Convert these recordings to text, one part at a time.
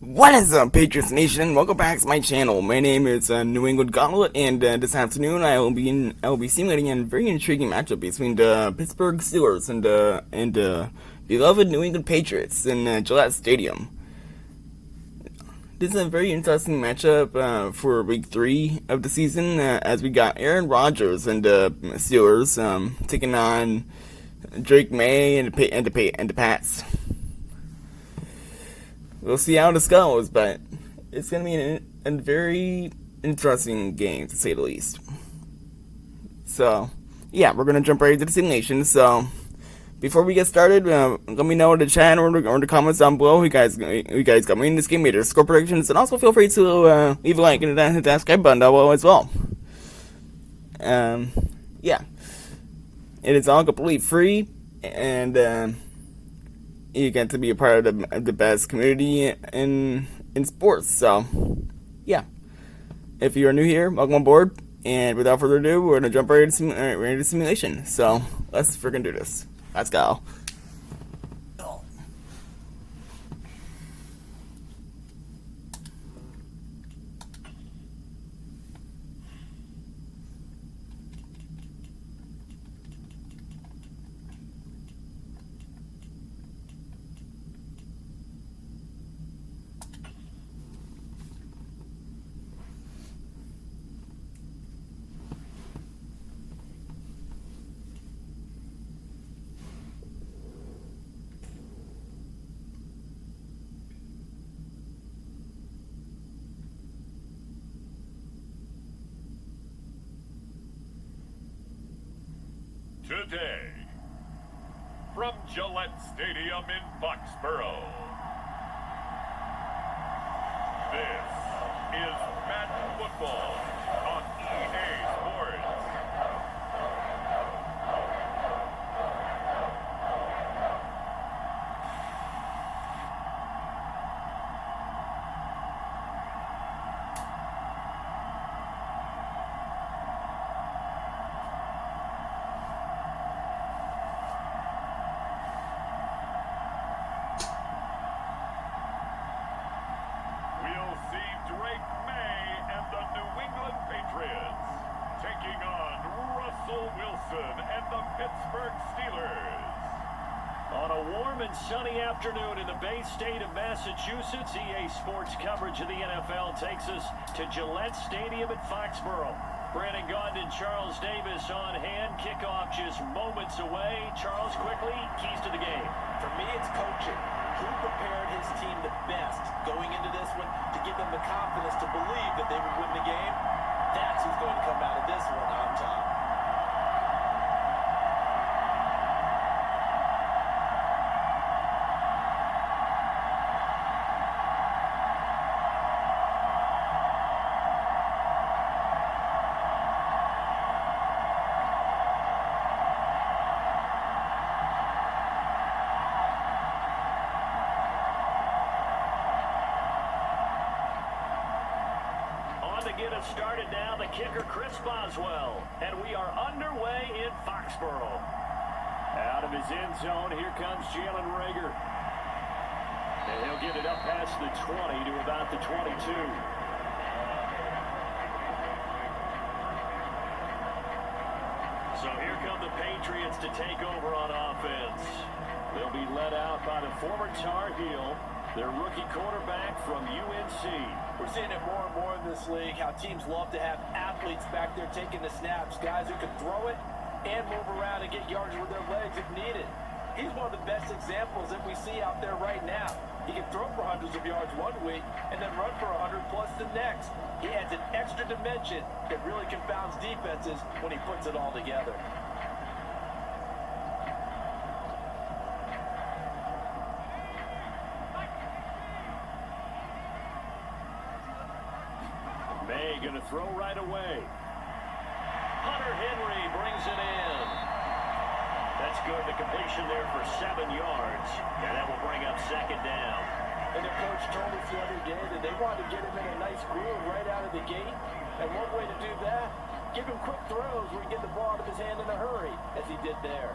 What is up, Patriots Nation? Welcome back to my channel. My name is New England Gauntlet, and this afternoon I will be simulating a very intriguing matchup between the Pittsburgh Steelers and beloved New England Patriots in Gillette Stadium. This is a very interesting matchup for Week 3 of the season, as we got Aaron Rodgers and the Steelers taking on Drake May and the Pats. We'll see how this goes, but it's going to be a very interesting game, to say the least. So, yeah, we're going to jump right into the simulation. So, before we get started, let me know in the chat or in the comments down below who you guys got me in this game, made your score predictions, and also feel free to leave a like and hit that subscribe button down below as well. Yeah. It is all completely free, and you get to be a part of the best community in sports. So, yeah. If you are new here, welcome on board. And without further ado, we're gonna jump right into the simulation. So let's freaking do this. Let's go. Today, from Gillette Stadium in Foxborough, this is Madden Football on EA Sports. We'll see Drake May and the New England Patriots taking on Russell Wilson and the Pittsburgh Steelers. On a warm and sunny afternoon in the Bay State of Massachusetts, EA Sports coverage of the NFL takes us to Gillette Stadium at Foxborough. Brandon Gaudin and Charles Davis on hand. Kickoff just moments away. Charles, quickly, keys to the game. For me, it's coaching. Who prepared his team the best going into this one to give them the confidence to believe that they would win the game? That's who's going to come out of this one on top. To get us started now, the kicker Chris Boswell, and we are underway in Foxborough. Out of his end zone, here comes Jalen Reagor, and he'll get it up past the 20 to about the 22. So here come the Patriots to take over on offense. They'll be led out by the former Tar Heel, their rookie quarterback from UNC. We're seeing it more and more in this league, how teams love to have athletes back there taking the snaps, guys who can throw it and move around and get yards with their legs if needed. He's one of the best examples that we see out there right now. He can throw for hundreds of yards one week and then run for 100 plus the next. He adds an extra dimension that really confounds defenses when he puts it all together. May going to throw right away. Hunter Henry brings it in. That's good. The completion there for 7 yards. And that will bring up second down. And the coach told us the other day that they wanted to get him in a nice groove right out of the gate. And one way to do that, give him quick throws where he get the ball out of his hand in a hurry, as he did there.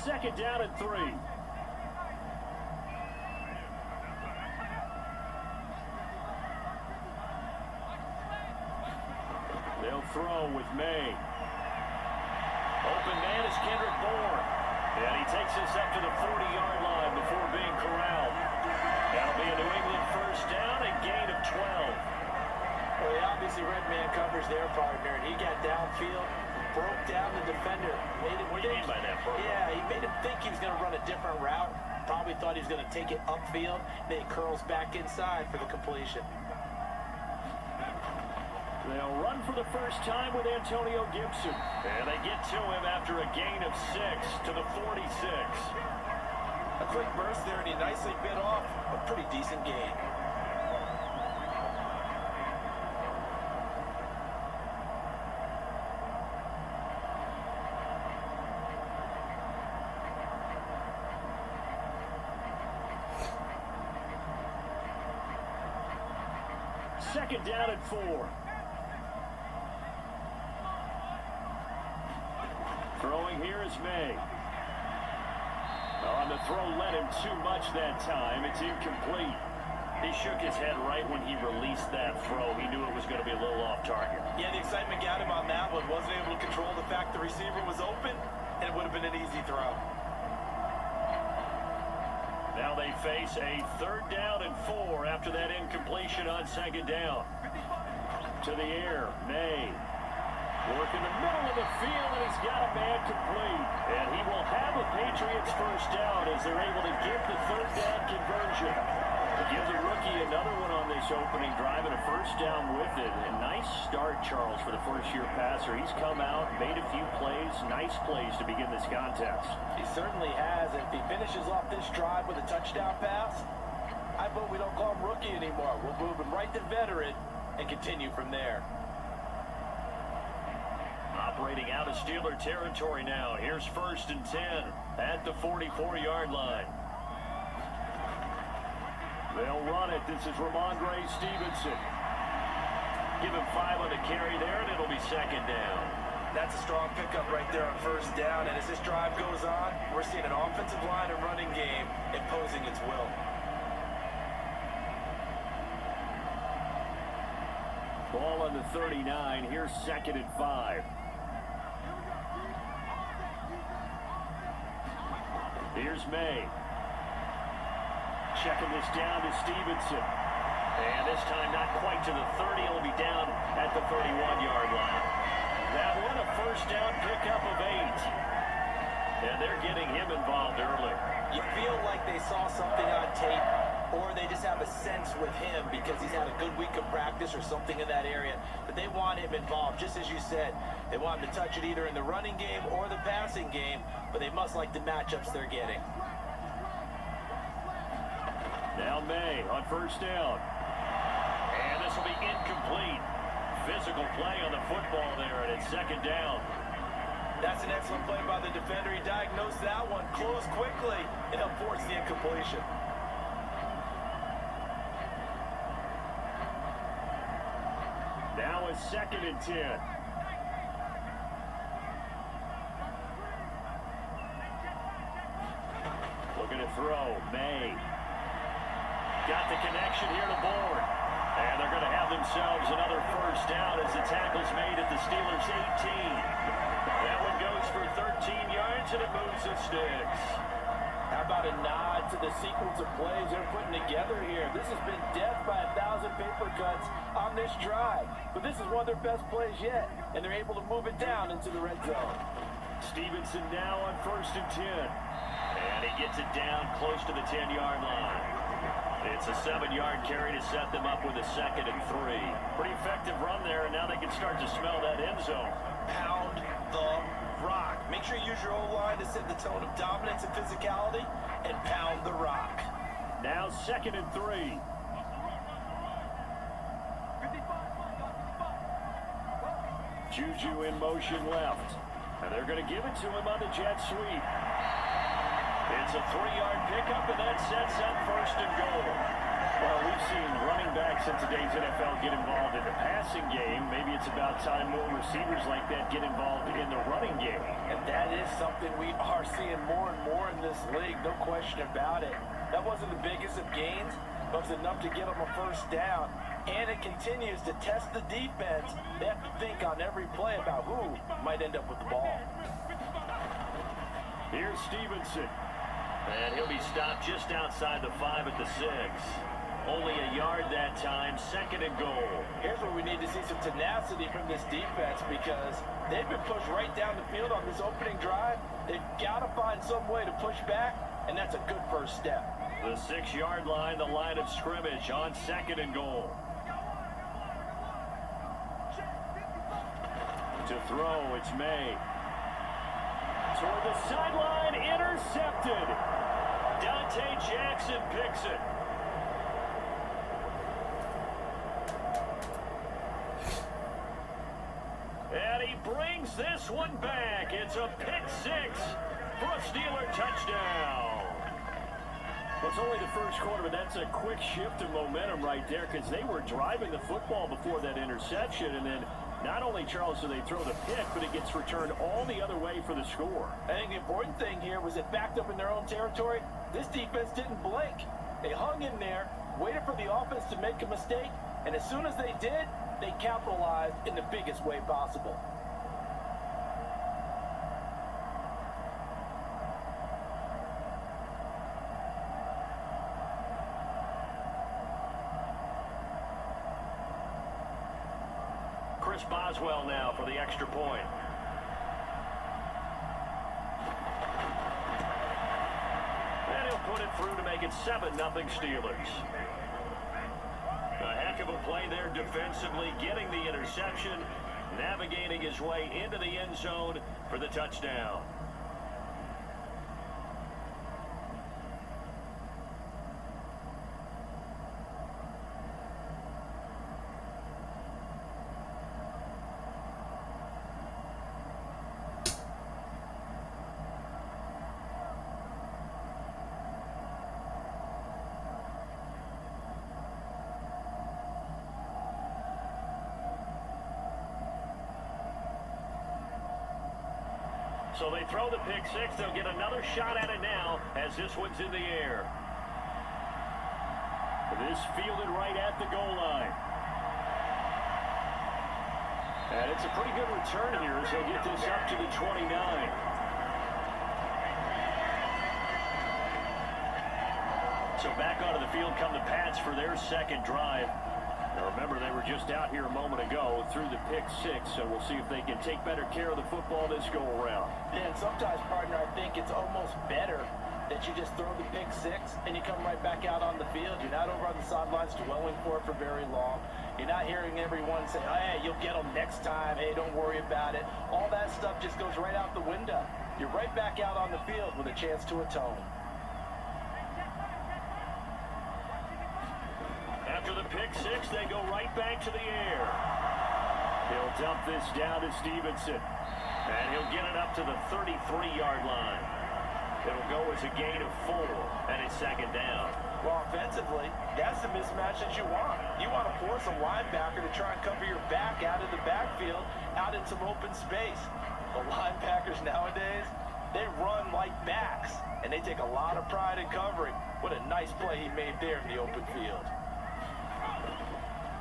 Second down and 3. He'll throw with May. Open man is Kendrick Bourne. And he takes us up to the 40-yard line before being corralled. That'll be a New England first down, a gain of 12. Well, he obviously read man coverage there, partner, and he got downfield, broke down the defender. What do you mean by that, bro? Yeah, he made him think he was going to run a different route. Probably thought he was going to take it upfield. Then he curls back inside for the completion. They'll run for the first time with Antonio Gibson. And they get to him after a gain of 6 to the 46. A quick burst there, and he nicely bit off a pretty decent gain. Second down and 4. Throwing here is May. On the throw led him too much that time. It's incomplete. He shook his head right when he released that throw. He knew it was going to be a little off target. Yeah, the excitement got him on that one. Wasn't able to control the fact the receiver was open, and it would have been an easy throw. Now they face a third down and 4 after that incompletion on second down. To the air, May. Work in the middle of the field, and he's got a man complete. And he will have a Patriots first down as they're able to get the third down conversion. To give the rookie another one on this opening drive and a first down with it. A nice start, Charles, for the first-year passer. He's come out, made a few plays, nice plays to begin this contest. He certainly has. If he finishes off this drive with a touchdown pass, I vote we don't call him rookie anymore. We'll move him right to veteran and continue from there. Operating out of Steeler territory now. Here's 1st and 10 at the 44-yard line. They'll run it. This is Ramondre Stevenson. Give him 5 on the carry there, and it'll be second down. That's a strong pickup right there on first down. And as this drive goes on, we're seeing an offensive line and running game imposing its will. Ball on the 39. Here's 2nd and 5. Here's May. Checking this down to Stevenson. And this time not quite to the 30. It'll be down at the 31-yard line. That one a first down pickup of 8. And they're getting him involved early. You feel like they saw something on tape, or they just have a sense with him because he's had a good week of practice or something in that area, that they want him involved. Just as you said, they want him to touch it either in the running game or the passing game, but they must like the matchups they're getting. Now May on first down. And this will be incomplete. Physical play on the football there, and it's second down. That's an excellent play by the defender. He diagnosed that one, closed quickly, and forced the incompletion. Now it's 2nd and 10. Looking to throw, May. Got the connection here to Bourne. And they're going to have themselves another first down as the tackle's made at the Steelers' 18. That one goes for 13 yards, and it moves the sticks. How about a nod to the sequence of plays they're putting together here? This has been death by 1,000 paper cuts on this drive. But this is one of their best plays yet, and they're able to move it down into the red zone. Stevenson now on 1st and 10. And he gets it down close to the 10-yard line. It's a 7-yard carry to set them up with a 2nd and 3. Pretty effective run there, and now they can start to smell that end zone. Pound the rock. Make sure you use your O-line to set the tone of dominance and physicality, and pound the rock. Now 2nd and 3. Juju in motion left. And they're going to give it to him on the jet sweep. It's a 3-yard pickup, and that sets up 1st and goal. Well, we've seen running backs in today's NFL get involved in the passing game. Maybe it's about time more receivers like that get involved in the running game. And that is something we are seeing more and more in this league, no question about it. That wasn't the biggest of gains, but it was enough to get them a first down. And it continues to test the defense. They have to think on every play about who might end up with the ball. Here's Stevenson. And he'll be stopped just outside the 5 at the 6. Only a yard that time, 2nd and goal. Here's where we need to see some tenacity from this defense because they've been pushed right down the field on this opening drive. They've got to find some way to push back, and that's a good first step. The 6-yard line, the line of scrimmage on 2nd and goal. To throw, it's May. Toward the sideline, intercepted. Dante Jackson picks it. And he brings this one back. It's a pick 6 for a Steeler touchdown. Well, it's only the first quarter, but that's a quick shift of momentum right there because they were driving the football before that interception, and then not only, Charles, do they throw the pick, but it gets returned all the other way for the score. I think the important thing here was it backed up in their own territory. This defense didn't blink. They hung in there, waited for the offense to make a mistake, and as soon as they did, they capitalized in the biggest way possible. Chris Boswell now for the extra point. And he'll put it through to make it 7-0 Steelers. A heck of a play there defensively, getting the interception, navigating his way into the end zone for the touchdown. So they throw the pick 6. They'll get another shot at it now as this one's in the air. This fielded right at the goal line. And it's a pretty good return here as they'll get this up to the 29. So back onto the field come the Pats for their second drive. Now remember, they were just out here a moment ago through the pick 6, so we'll see if they can take better care of the football this go-around. And sometimes, partner, I think it's almost better that you just throw the pick 6 and you come right back out on the field. You're not over on the sidelines dwelling for it for very long. You're not hearing everyone say, oh, hey, you'll get them next time. Hey, don't worry about it. All that stuff just goes right out the window. You're right back out on the field with a chance to atone. After the pick 6, they go right back to the air. He'll dump this down to Stevenson. And he'll get it up to the 33-yard line. It'll go as a gain of 4, and it's 2nd down. Well, offensively, that's the mismatch that you want. You want to force a linebacker to try and cover your back out of the backfield, out in some open space. The linebackers nowadays, they run like backs, and they take a lot of pride in covering. What a nice play he made there in the open field.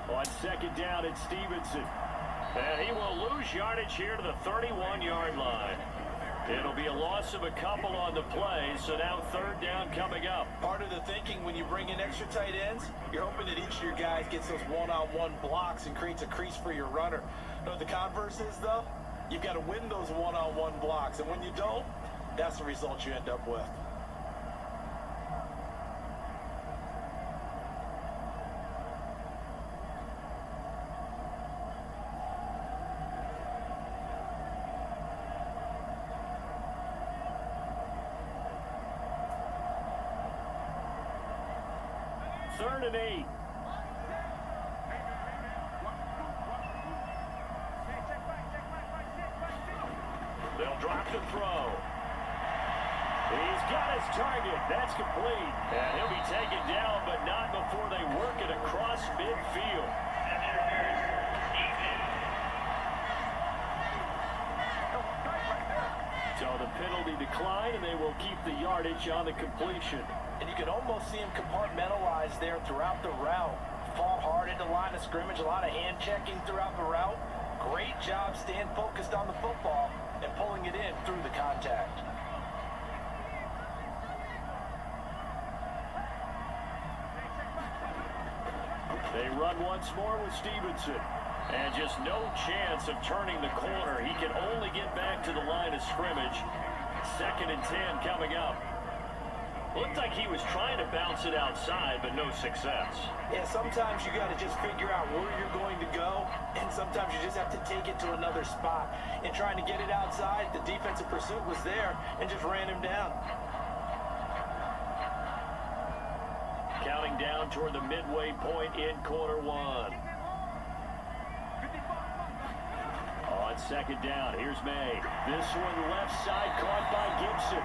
On 2nd down, it's Stevenson. And he will lose yardage here to the 31-yard line. It'll be a loss of a couple on the play, so now 3rd down coming up. Part of the thinking when you bring in extra tight ends, you're hoping that each of your guys gets those one-on-one blocks and creates a crease for your runner. You know what the converse is, though? You've got to win those one-on-one blocks, and when you don't, that's the result you end up with. Third and 8. They'll drop the throw. He's got his target. That's complete. And he'll be taken down, but not before they work it across midfield. So the penalty decline, and they will keep the yardage on the completion. And you can almost see him compartmentalize there throughout the route. Fought hard into line of of scrimmage, a lot of hand checking throughout the route. Great job staying focused on the football and pulling it in through the contact. They run once more with Stevenson. And just no chance of turning the corner. He can only get back to the line of scrimmage. 2nd and 10 coming up. Looked like he was trying to bounce it outside, but no success. Yeah, sometimes you got to just figure out where you're going to go, and sometimes you just have to take it to another spot. In trying to get it outside, the defensive pursuit was there and just ran him down. Counting down toward the midway point in quarter one. On 2nd down, here's May. This one left side caught by Gibson.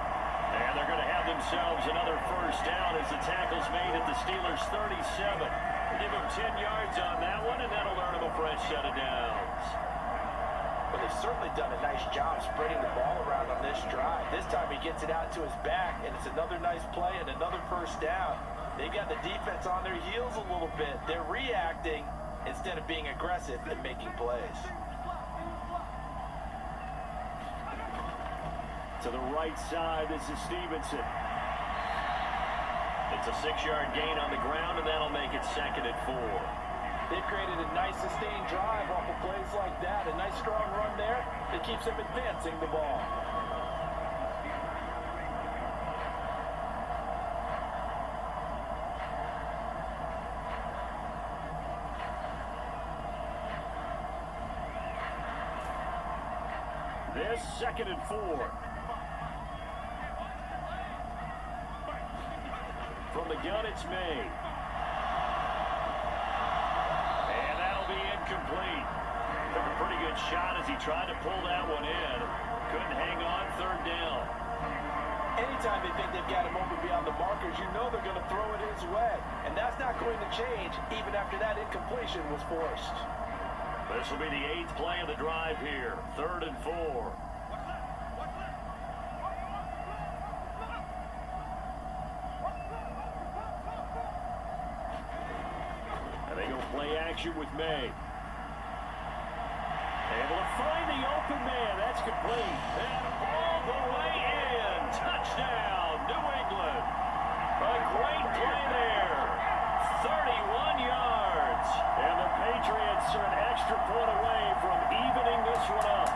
And they're going to have themselves another first down as the tackle's made at the Steelers' 37. Give them 10 yards on that one, and that'll earn them a fresh set of downs. But they've certainly done a nice job spreading the ball around on this drive. This time he gets it out to his back, and it's another nice play and another first down. They've got the defense on their heels a little bit. They're reacting instead of being aggressive and making plays. To the right side, this is Stevenson. It's a 6-yard gain on the ground, and that'll make it 2nd and 4. They've created a nice sustained drive off of plays like that. A nice strong run there that keeps them advancing the ball. This 2nd and 4. From the gun, it's May. And that'll be incomplete. Took a pretty good shot as he tried to pull that one in. Couldn't hang on, 3rd down. Anytime they think they've got him over beyond the markers, you know they're going to throw it his way. And that's not going to change even after that incompletion was forced. This will be the 8th play of the drive here. 3rd and 4. Play action with May. Able to find the open man. That's complete. And all the way in. Touchdown, New England. A great play there. 31 yards. And the Patriots are an extra point away from evening this one up.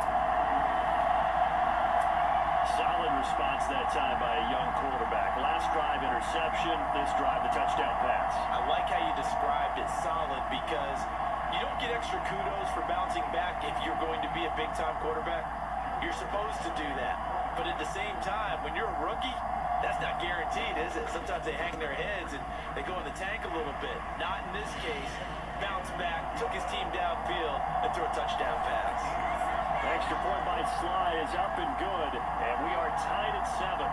Solid response that time by a young quarterback. Last drive, interception. This drive, the touchdown pass. I like how you described it, solid, because you don't get extra kudos for bouncing back if you're going to be a big-time quarterback. You're supposed to do that. But at the same time, when you're a rookie, that's not guaranteed, is it? Sometimes they hang their heads and they go in the tank a little bit. Not in this case. Bounce back, took his team downfield, and threw a touchdown pass. Extra point by Sly is up and good, and we are tied at 7.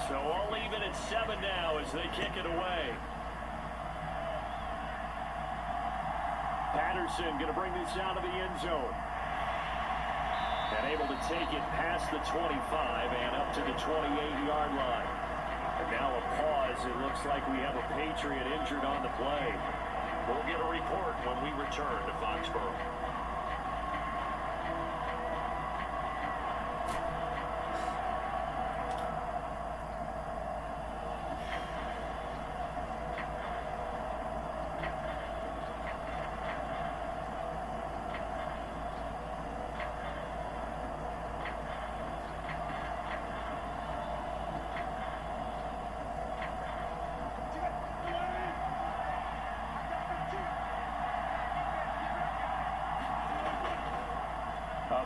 So all even at 7 now as they kick it away. Patterson going to bring this out of the end zone. And able to take it past the 25 and up to the 28-yard line. And now a pause. It looks like we have a Patriot injured on the play. We'll get a report when we return to Foxborough.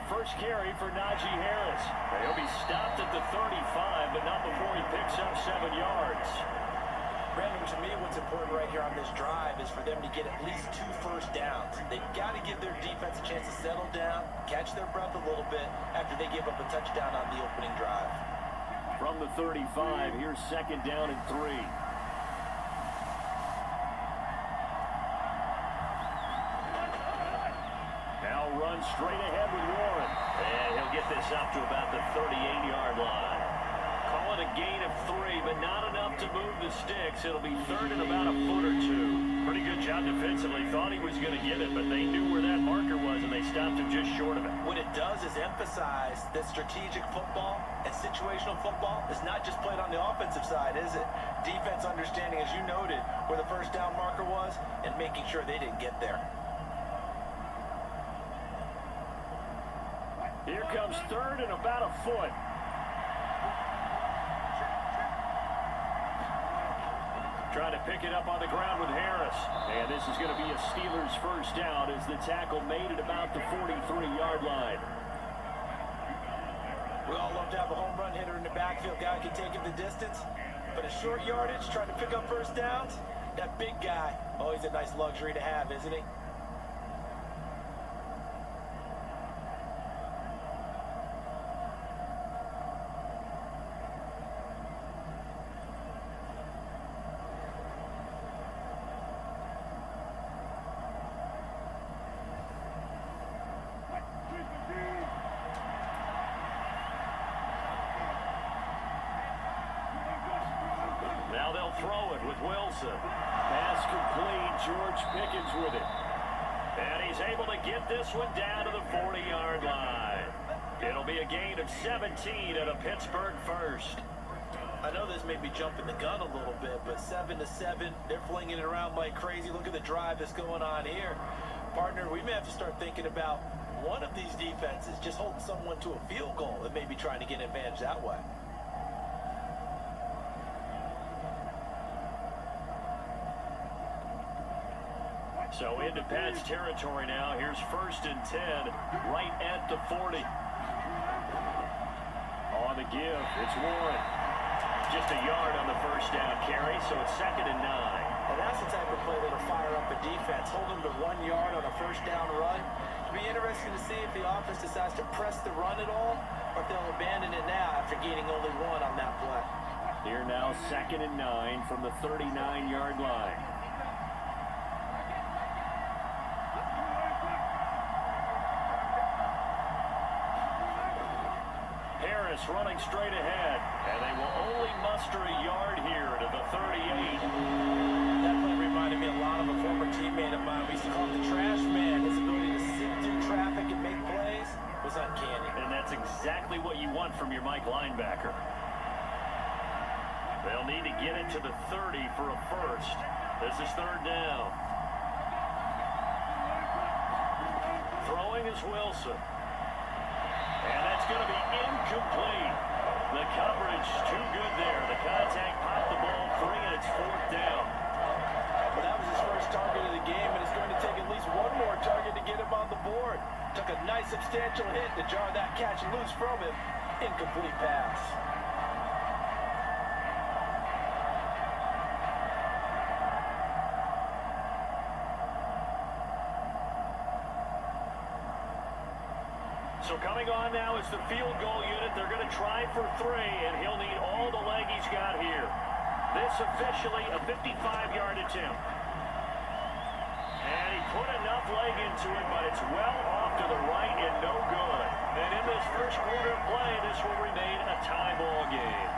First carry for Najee Harris. He'll be stopped at the 35, but not before he picks up 7 yards. important right here on this drive is for them to get at least 2 first downs. They've got to give their defense a chance to settle down, catch their breath a little bit after they give up a touchdown on the opening drive. From the 35, here's 2nd down and 3. Now run straight ahead with Warren. And he'll get this up to about the 38-yard line. Call it a gain of 3, but not enough to move the sticks. It'll be 3rd and about a foot or 2. Pretty good job defensively. Thought he was going to get it, but they knew where that marker was, and they stopped him just short of it. What it does is emphasize that strategic football and situational football is not just played on the offensive side, is it? Defense understanding, as you noted, where the first down marker was and making sure they didn't get there. Here comes 3rd and about a foot. Trying to pick it up on the ground with Harris. And this is going to be a Steelers first down as the tackle made it about the 43-yard line. We all love to have a home run hitter in the backfield. Guy can take it the distance. But a short yardage, trying to pick up first downs, that big guy, oh, he's a nice luxury to have, isn't he? Now they'll throw it with Wilson. Pass complete. George Pickens with it. And he's able to get this one down to the 40-yard line. It'll be a gain of 17 at a Pittsburgh first. I know this may be jumping the gun a little bit, but 7-7, they're flinging it around like crazy. Look at the drive that's going on here. Partner, we may have to start thinking about one of these defenses just holding someone to a field goal and maybe trying to get an advantage that way. So into Pat's territory now. Here's 1st and 10, right at the 40. On the give, it's Warren. Just a yard on the first down carry, so it's 2nd and 9. And that's the type of play that'll fire up a defense. Hold them to 1 yard on a first down run. It'll be interesting to see if the offense decides to press the run at all, or if they'll abandon it now after gaining only 1 on that play. Here now, 2nd and 9 from the 39-yard line. Harris running straight ahead, and they will only muster a yard here to the 38. That play reminded me a lot of a former teammate of mine. We used to call him the trash man. His ability to sift through traffic and make plays was uncanny. And that's exactly what you want from your Mike linebacker. They'll need to get it to the 30 for a first. This is 3rd down. Throwing is Wilson. And that's going to be incomplete. The coverage too good there. The contact popped the ball free, and it's 4th down. Well, that was his first target of the game, and it's going to take at least 1 more target to get him on the board. Took a nice substantial hit to jar that catch loose from him. Incomplete pass. So coming on now is the field goal unit. They're going to try for 3, and he'll need all the leg he's got here. This officially a 55-yard attempt. And he put enough leg into it, but it's well off to the right and no good. And in this first quarter of play, this will remain a tie ball game.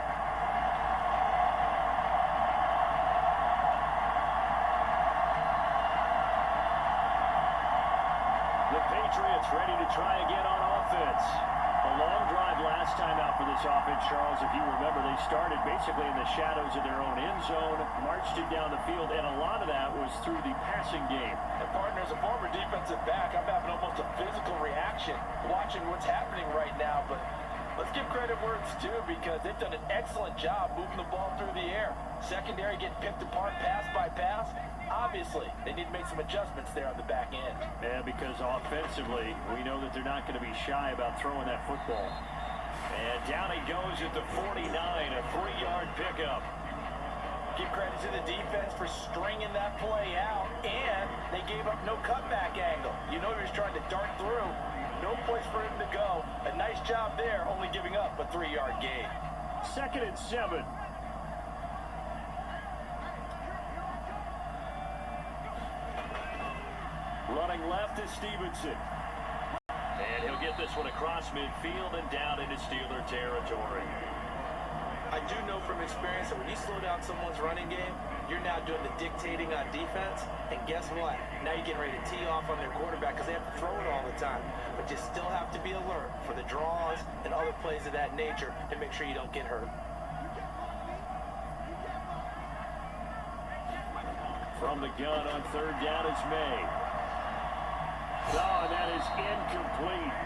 The Patriots ready to try again on offense. A long drive last time out for this offense, Charles. If you remember, they started basically in the shadows of their own end zone, marched it down the field, and a lot of that was through the passing game. And partner, as a former defensive back, I'm having almost a physical reaction watching what's happening right now. But let's give credit where it's due, because they've done an excellent job moving the ball through the air. Secondary getting picked apart pass by pass. Obviously, they need to make some adjustments there on the back end. Yeah, because offensively, we know that they're not going to be shy about throwing that football. And down he goes at the 49, a 3-yard pickup. Give credit to the defense for stringing that play out, and they gave up no cutback angle. You know he was trying to dart through. No place for him to go. A nice job there, only giving up a 3-yard gain. 2nd and 7. Running left is Stevenson. And he'll get this one across midfield and down into Steeler territory. I do know from experience that when you slow down someone's running game, you're now doing the dictating on defense. And guess what? Now you're getting ready to tee off on their quarterback because they have to throw it all the time. But you still have to be alert for the draws and other plays of that nature to make sure you don't get hurt. From the gun on 3rd down is May. Oh, that is incomplete.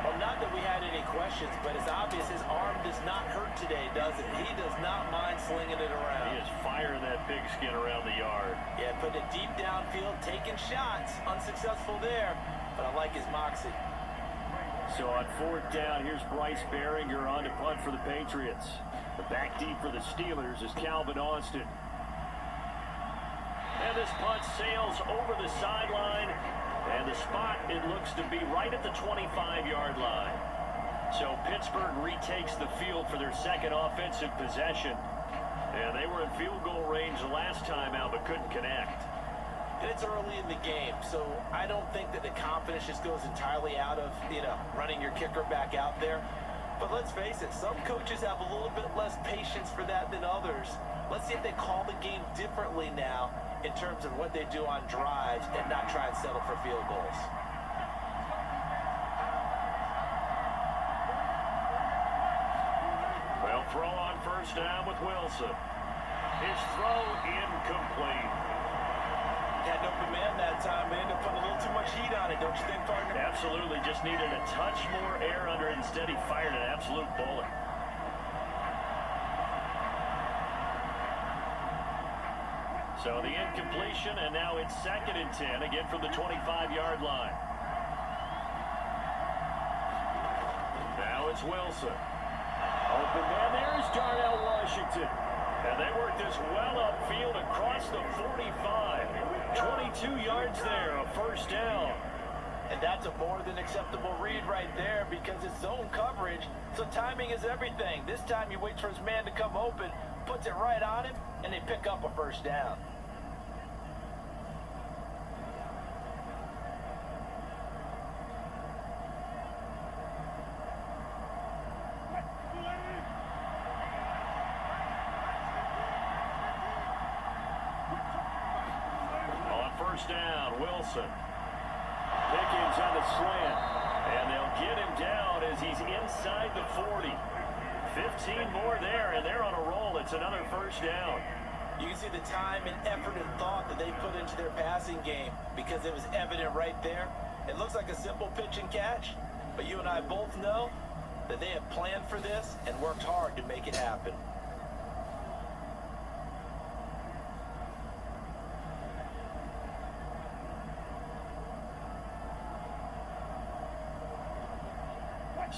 Well, not that we had any questions, but it's obvious his arm does not hurt today, does it? He does not mind slinging it around. He is firing that pigskin around the yard. Yeah, putting it deep downfield, taking shots. Unsuccessful there, but I like his moxie. So on 4th down, here's Bryce Behringer on to punt for the Patriots. The back deep for the Steelers is Calvin Austin. And this punt sails over the sideline. And the spot, it looks to be right at the 25-yard line. So Pittsburgh retakes the field for their 2nd offensive possession. And they were in field goal range the last time out, but couldn't connect. And it's early in the game, so I don't think that the confidence just goes entirely out of, running your kicker back out there. But let's face it, some coaches have a little bit less patience for that than others. Let's see if they call the game differently now in terms of what they do on drives and not try and settle for field goals. Well, throw on 1st down with Wilson. His throw incomplete. Had an open man that time. They ended up putting a little too much heat on it, don't you think, partner? Absolutely. Just needed a touch more air under it. Instead, he fired an absolute bullet. So the incompletion, and now it's 2nd and 10, again from the 25-yard line. Now it's Wilson. Open man, there's Darnell Washington. And they work this well upfield across the 45. 22 yards there, a 1st down. And that's a more than acceptable read right there because it's zone coverage, so timing is everything. This time he waits for his man to come open, puts it right on him, and they pick up a 1st down. On 1st down, Wilson. Pickens on the slant, and they'll get him down as he's inside the 40. 15 more there, and they're on a roll. It's another 1st down. You can see the time and effort and thought that they put into their passing game because it was evident right there. It looks like a simple pitch and catch, but you and I both know that they have planned for this and worked hard to make it happen.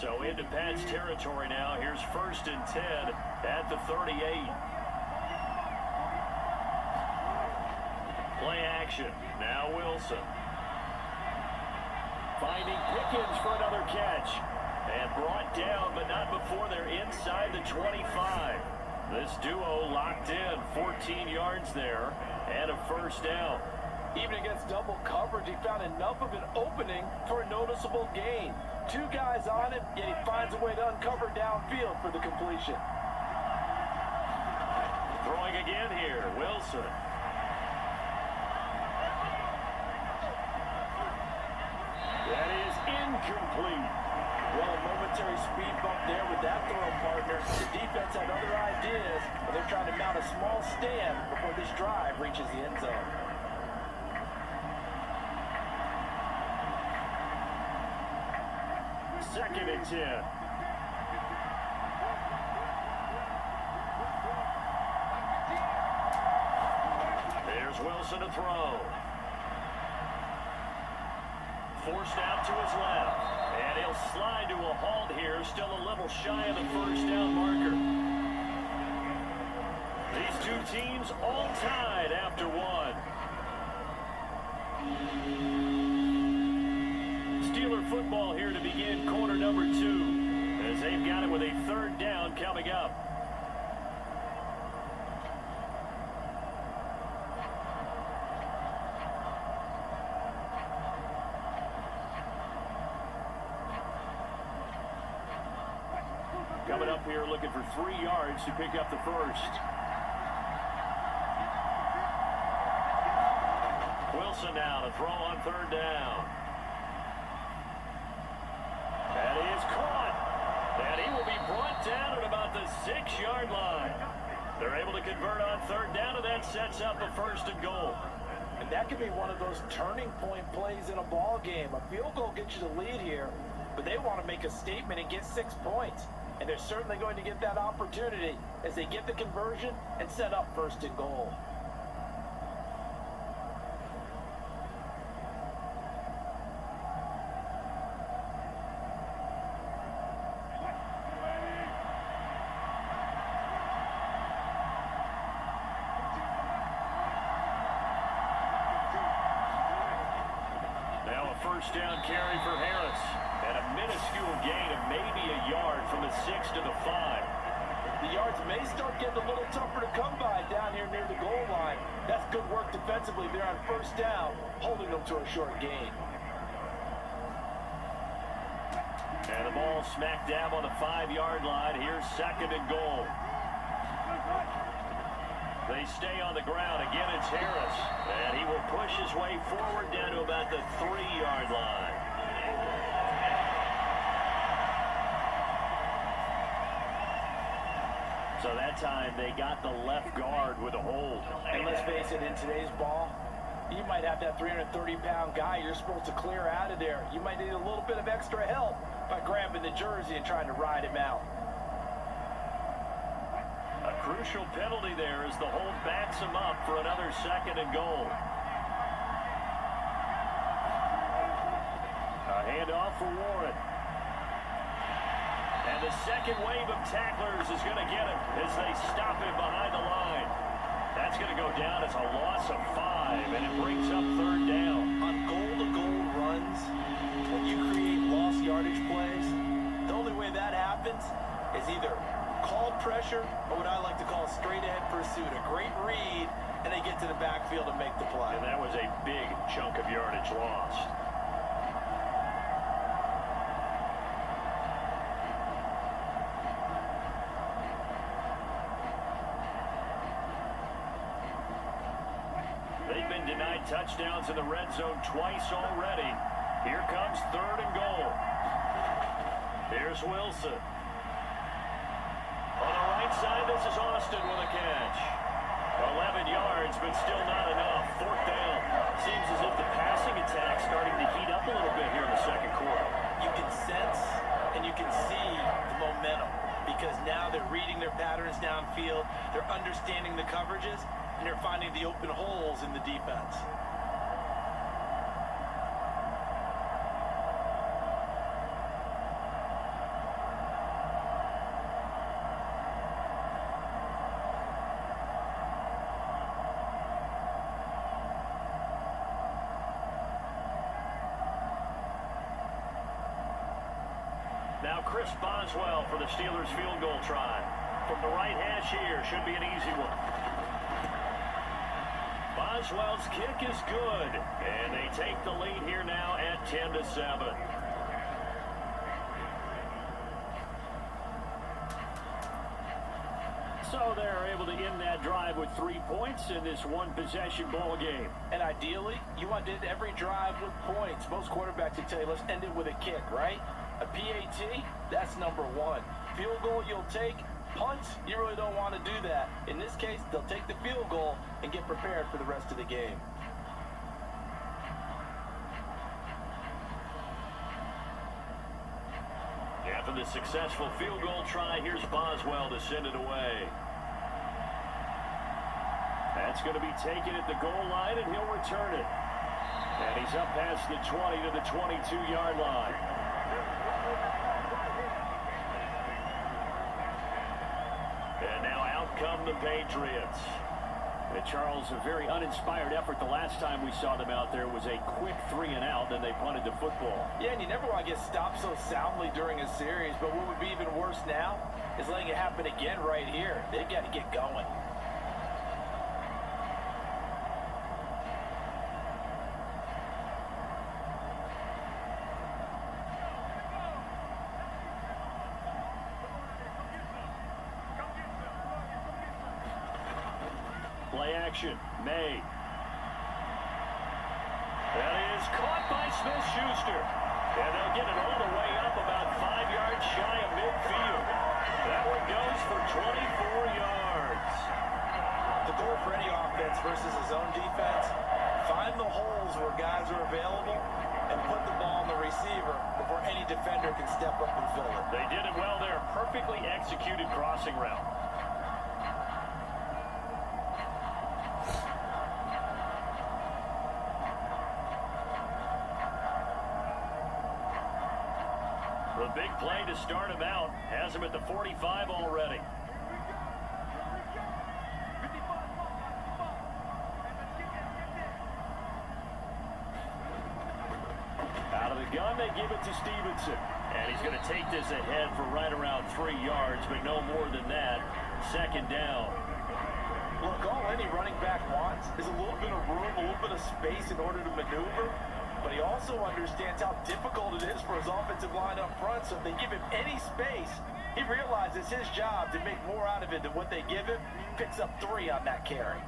So into Pat's territory now. Here's 1st and 10 at the 38. Play action. Now Wilson. Finding Pickens for another catch. And brought down, but not before they're inside the 25. This duo locked in. 14 yards there and a 1st down. Even against double coverage, he found enough of an opening for a noticeable gain. 2 guys on him, yet he finds a way to uncover downfield for the completion. Throwing again here, Wilson. That is incomplete. Well, a momentary speed bump there with that throw, partner. The defense had other ideas, but they're trying to mount a small stand before this drive reaches the end zone. Second and 10. There's Wilson to throw. Forced out to his left. And he'll slide to a halt here. Still a little shy of the 1st down marker. These two two teams all tied after one. Steeler football here to begin quarter number 2, as they've got it with a third down coming up. Coming up here looking for 3 yards to pick up the first. Wilson now to throw on third down. And he is caught. And he will be brought down at about the 6-yard line. They're able to convert on third down, and that sets up a first and goal. And that could be one of those turning point plays in a ball game. A field goal gets you the lead here, but they want to make a statement and get 6 points. And they're certainly going to get that opportunity as they get the conversion and set up first and goal. Now a first down carry for Harris. And a minuscule gain of maybe a yard from the 6 to the 5. The yards may start getting a little tougher to come by down here near the goal line. That's good work defensively there on first down, holding them to a short gain. And the ball smack dab on the 5-yard line. Here's second and goal. They stay on the ground. Again, it's Harris. And he will push his way forward down to about the 3-yard line. So that time they got the left guard with a hold. And let's face it, in today's ball, you might have that 330-pound guy you're supposed to clear out of there. You might need a little bit of extra help by grabbing the jersey and trying to ride him out. A crucial penalty there as the hold backs him up for another second and goal. A handoff for Warren. And the second wave of tacklers is going to get him as they stop him behind the line. That's going to go down as a loss of 5, and it brings up third down. On goal-to-goal runs, when you create lost yardage plays, the only way that happens is either called pressure or what I like to call straight-ahead pursuit. A great read, and they get to the backfield and make the play. And that was a big chunk of yardage lost. Denied touchdowns in the red zone twice already. Here comes third and goal. Here's Wilson. On the right side, this is Austin with a catch. 11 yards, but still not enough. Fourth down. Seems as if the passing attack's starting to heat up a little bit here in the second quarter. You can sense and you can see the momentum because now they're reading their patterns downfield. They're understanding the coverages. And they're finding the open holes in the defense. Now Chris Boswell for the Steelers field goal try. From the right hash here, should be an easy one. Boswell's kick is good, and they take the lead here now at 10-7. So they're able to end that drive with 3 points in this one-possession ball game. And ideally, you want to end every drive with points. Most quarterbacks will tell you, let's end it with a kick, right? A PAT, that's number 1. Field goal you'll take. Punts, you really don't want to do that. In this case, they'll take the field goal and get prepared for the rest of the game. After the successful field goal try, here's Boswell to send it away. That's going to be taken at the goal line, and he'll return it. And he's up past the 20 to the 22-yard line. And now out come from the Patriots. Charles, a very uninspired effort the last time we saw them out there was a quick 3-and-out, then they punted the football. Yeah, and you never want to get stopped so soundly during a series, but what would be even worse now is letting it happen again right here. They've got to get going. Play action, May. That is caught by Smith-Schuster. And they'll get it all the way up about 5 yards shy of midfield. That one goes for 24 yards. The goal for any offense versus his own defense, find the holes where guys are available and put the ball on the receiver before any defender can step up and fill it. They did it well there. Perfectly executed crossing route. The big play to start him out has him at the 45 already. Out of the gun, they give it to Stevenson. And he's going to take this ahead for right around 3 yards, but no more than that. Second down. Look, all any running back wants is a little bit of room, a little bit of space in order to maneuver. But he also understands how difficult it is for his offensive line up front. So if they give him any space, he realizes his job to make more out of it than what they give him. Picks up 3 on that carry.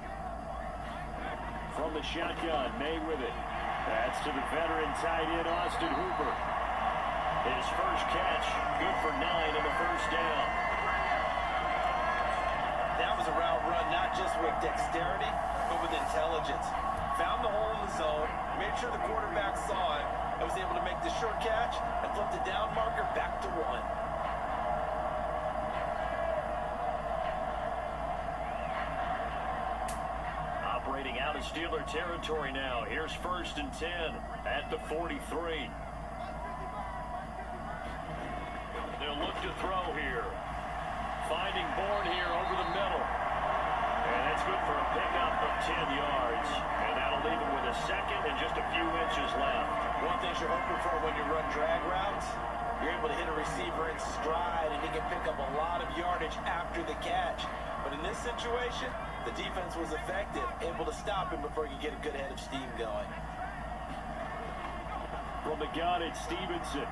From the shotgun, May with it. That's to the veteran tight end, Austin Hooper. His first catch, good for 9 and the first down. That was a route run, not just with dexterity, but with intelligence. Found the hole in the zone, made sure the quarterback saw it, and was able to make the short catch and flip the down marker back to 1. Operating out of Steeler territory now. Here's 1st and 10 at the 43. They'll look to throw here. Finding Bourne here over the middle. And that's good for a pickup of 10 yards. And that'll leave him with a second and just a few inches left. One thing you're hoping for when you run drag routes, you're able to hit a receiver in stride and he can pick up a lot of yardage after the catch. But in this situation, the defense was effective, able to stop him before he could get a good head of steam going. From the gun, it's Stevenson.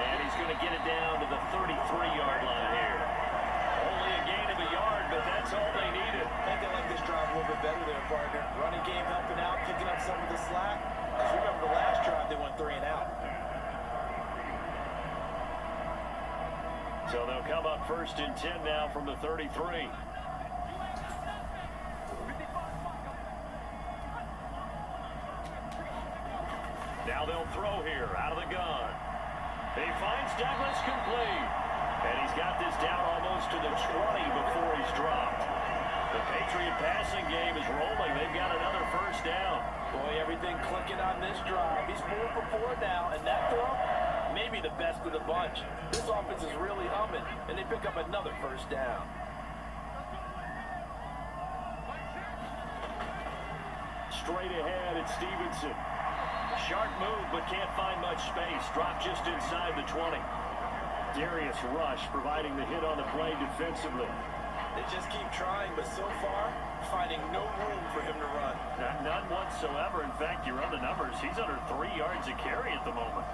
And he's going to get it down to the 33-yard line here. Only a gain of a yard, but that's all they needed. I think they like this drive a little bit better there, partner. Running game helping out, picking up some of the slack. As you remember the last drive, they went 3 and out. So they'll come up 1st and 10 now from the 33. Now they'll throw here out of the gun. He finds Douglas complete. And he's got this down almost to the 20 before he's dropped. The Patriot passing game is rolling. They've got another first down. Boy, everything clicking on this drive. He's 4 for 4 now, and that throw, maybe the best of the bunch. This offense is really humming, and they pick up another first down. Straight ahead, it's Stevenson. Sharp move, but can't find much space. Dropped just inside the 20. Darius Rush providing the hit on the play defensively. They just keep trying, but so far, finding no room for him to run. None whatsoever. In fact, you run the numbers. He's under 3 yards a carry at the moment.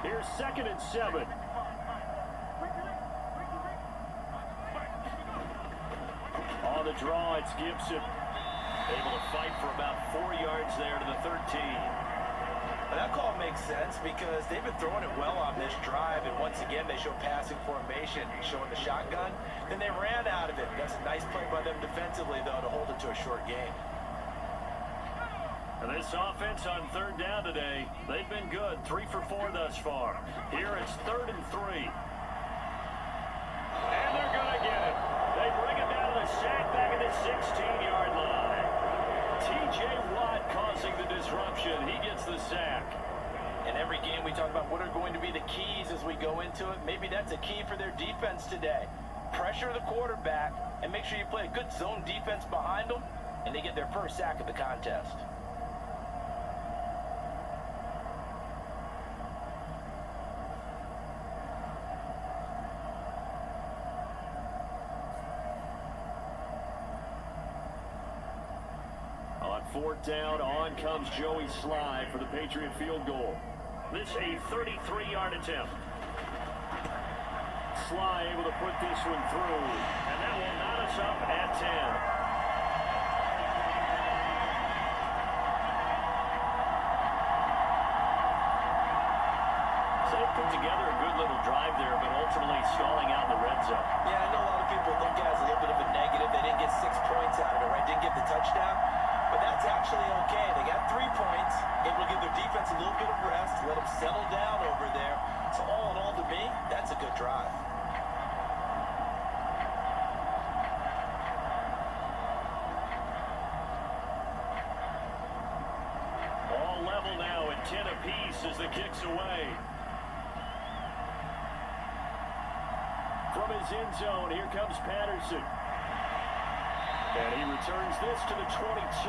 Here's 2nd and 7. On the draw, it's Gibson. Able to fight for about 4 yards there to the 13. And that call makes sense because they've been throwing it well on this drive, and once again they show passing formation, showing the shotgun. Then they ran out of it. That's a nice play by them defensively, though, to hold it to a short game. And this offense on 3rd down today, they've been good. 3 for 4 thus far. Here it's 3rd and 3. And they're going to get it. They bring it down to the sack back at the 16-yard line. T.J. Watt causing the disruption. He gets the sack. And every game we talk about what are going to be the keys as we go into it. Maybe that's a key for their defense today. Pressure the quarterback and make sure you play a good zone defense behind them, and they get their first sack of the contest. On fourth down, on comes Joey Sly for the Patriot field goal. This a 33-yard attempt. Sly able to put this one through, and that will knot us up at 10. So they put together a good little drive there, but ultimately stalling out in the red zone. Yeah, I know a lot of people look at it as a little bit of a negative. They didn't get 6 points out of it, right? Didn't get the touchdown. But that's actually okay. They got 3 points. Able to give their defense a little bit of rest, let them settle down over there. So all in all, to me, that's a good drive. All level now at 10 apiece as the kick's away. From his end zone, here comes Patterson. And he returns this to the 22.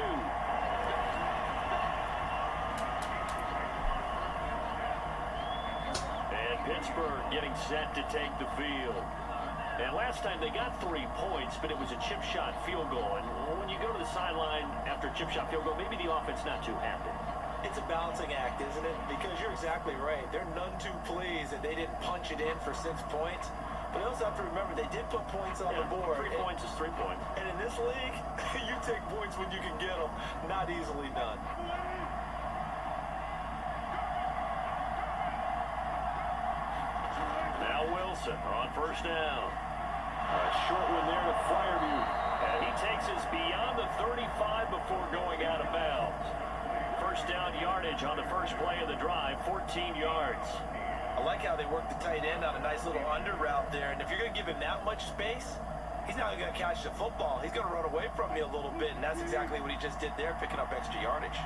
And Pittsburgh getting set to take the field. And last time they got 3 points, but it was a chip shot field goal. And when you go to the sideline after a chip shot field goal, maybe the offense not too happy. It's a balancing act, isn't it? Because you're exactly right. They're none too pleased that they didn't punch it in for 6 points. But they also have to remember they did put points on the board. 3 points is 3 points. And in this league, you take points when you can get them. Not easily done. Now Wilson on first down. A short one there to Fireview. And he takes us beyond the 35 before going out of bounds. First down yardage on the first play of the drive, 14 yards. I like how they work the tight end on a nice little under route there. And if you're going to give him that much space, he's not going to catch the football. He's going to run away from you a little bit, and that's exactly what he just did there, picking up extra yardage.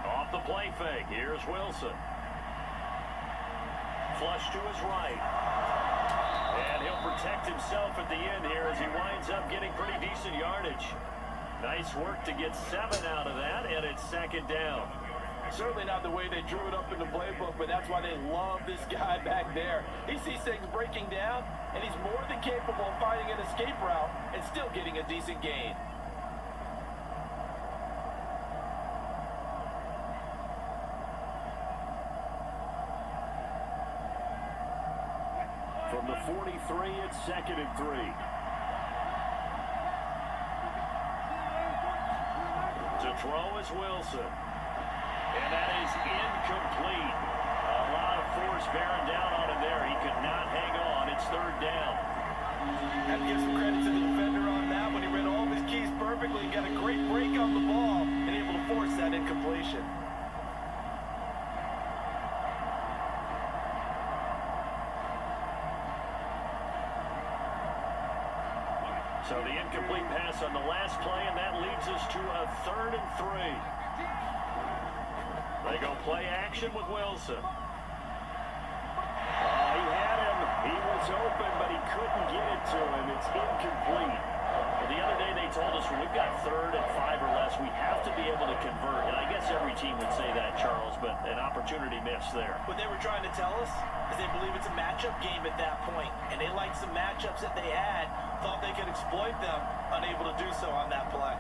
Off the play fake, here's Wilson. Flush to his right. And he'll protect himself at the end here as he winds up getting pretty decent yardage. Nice work to get 7 out of that, and it's second down. Certainly not the way they drew it up in the playbook, but that's why they love this guy back there. He sees things breaking down, and he's more than capable of finding an escape route and still getting a decent gain. From the 43, it's 2nd and 3. To throw is Wilson. And that is incomplete. A lot of force bearing down on him there. He could not hang on. It's 3rd down. Have to give some credit to the defender on that one. He read all of his keys perfectly. He got a great break on the ball and able to force that incompletion. So the incomplete pass on the last play, and that leads us to a 3rd and 3. They go play action with Wilson. He had him. He was open, but he couldn't get it to him. It's incomplete. Well, the other day they told us when we've got 3rd and 5 or less, we have to be able to convert. And I guess every team would say that, Charles, but an opportunity missed there. What they were trying to tell us is they believe it's a matchup game at that point, and they liked some matchups that they had, thought they could exploit them, unable to do so on that play.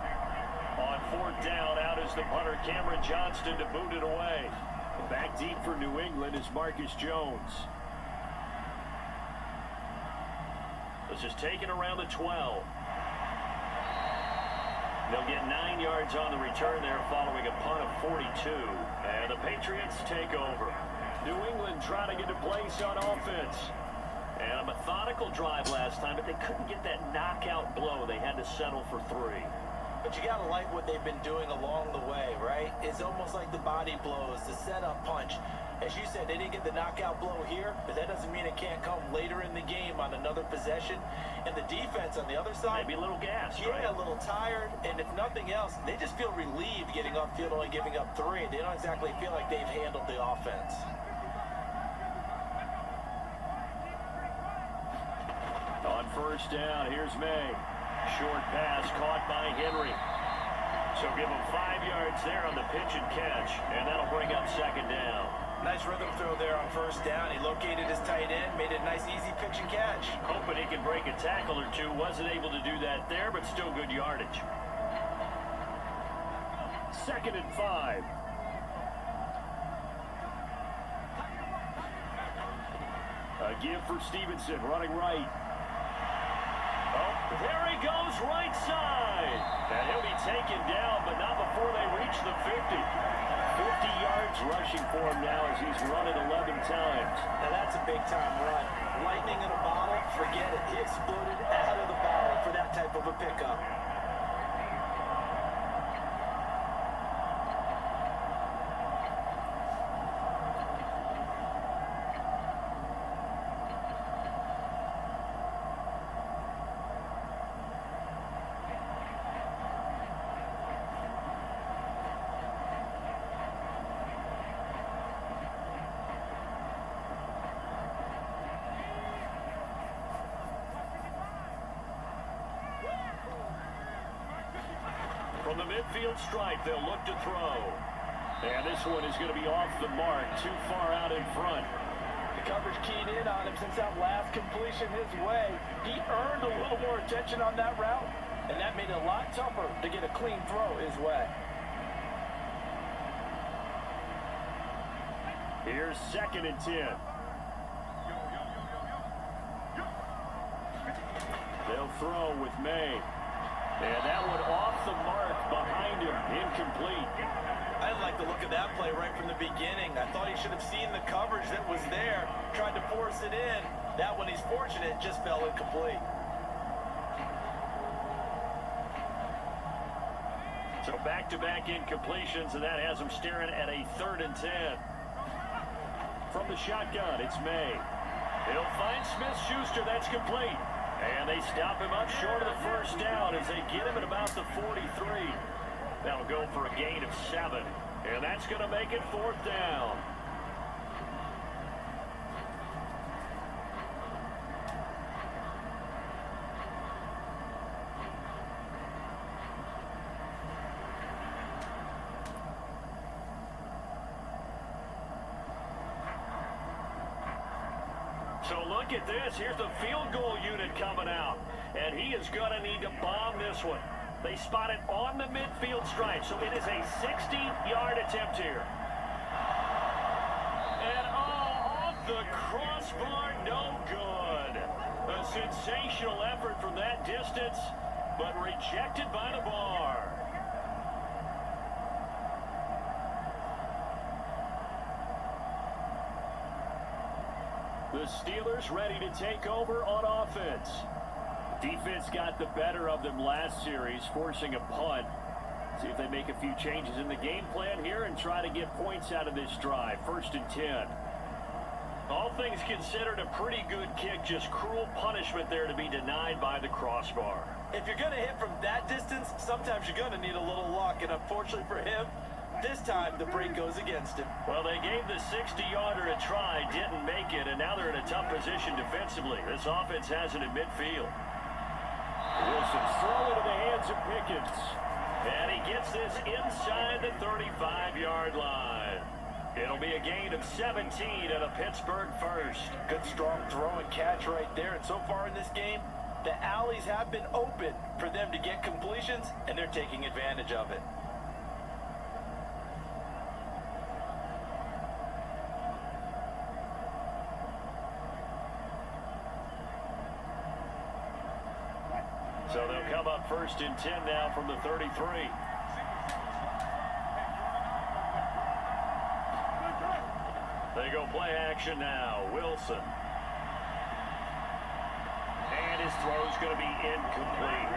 On 4th down, out is the punter, Cameron Johnston, to boot it away. Back deep for New England is Marcus Jones. This is taken around the 12. They'll get 9 yards on the return there following a punt of 42. And the Patriots take over. New England trying to get a place on offense. And a methodical drive last time, but they couldn't get that knockout blow. They had to settle for 3. But you got to like what they've been doing along the way, right? It's almost like the body blows, the setup punch. As you said, they didn't get the knockout blow here, but that doesn't mean it can't come later in the game on another possession. And the defense on the other side, Maybe a little gassed, yeah, right? a little tired. And if nothing else, they just feel relieved getting upfield, only giving up 3. They don't exactly feel like they've handled the offense. On first down, here's May. Short pass caught by Henry. So give him 5 yards there on the pitch and catch, and that'll bring up second down. Nice rhythm throw there on first down. He located his tight end, made it a nice, easy pitch and catch. Hoping he can break a tackle or two. Wasn't able to do that there, but still good yardage. 2nd and 5. A give for Stevenson, running right. Oh, there he goes, right side. And he'll be taken down, but not before they reach the 50. 50 yards rushing for him now as he's run it 11 times. Now that's a big-time run. Lightning in a bottle, forget it. He exploded out of the bottle for that type of a pickup. From the midfield stripe, they'll look to throw. And this one is going to be off the mark, too far out in front. The coverage keyed in on him since that last completion his way. He earned a little more attention on that route, and that made it a lot tougher to get a clean throw his way. Here's 2nd and 10. They'll throw with May. And that one off the mark behind him, incomplete. I didn't like the look of that play right from the beginning. I thought he should have seen the coverage that was there, tried to force it in. That one, he's fortunate, just fell incomplete. So back-to-back incompletions, and that has him staring at a 3rd and 10. From the shotgun, it's May. He'll find Smith-Schuster, that's complete. And they stop him up short of the first down as they get him at about the 43. That'll go for a gain of 7. And that's going to make it 4th down. So look at this. Here's the field goal unit coming out. And he is going to need to bomb this one. They spot it on the midfield stripe. So it is a 60-yard attempt here. And off the crossbar, no good. A sensational effort from that distance, but rejected by the bar. The Steelers ready to take over on offense. Defense got the better of them last series, forcing a punt. See if they make a few changes in the game plan here and try to get points out of this drive. 1st and 10. All things considered, a pretty good kick. Just cruel punishment there to be denied by the crossbar. If you're going to hit from that distance, sometimes you're going to need a little luck. And unfortunately for him, this time the break goes against him. Well, they gave the 60-yarder a try, didn't make it, and now they're in a tough position defensively. This offense has it in midfield. Wilson's throw into the hands of Pickens. And he gets this inside the 35-yard line. It'll be a gain of 17 and a Pittsburgh first. Good strong throw and catch right there. And so far in this game, the alleys have been open for them to get completions, and they're taking advantage of it. So they'll come up 1st and 10 now from the 33. They go play action now. Wilson. And his throw's going to be incomplete.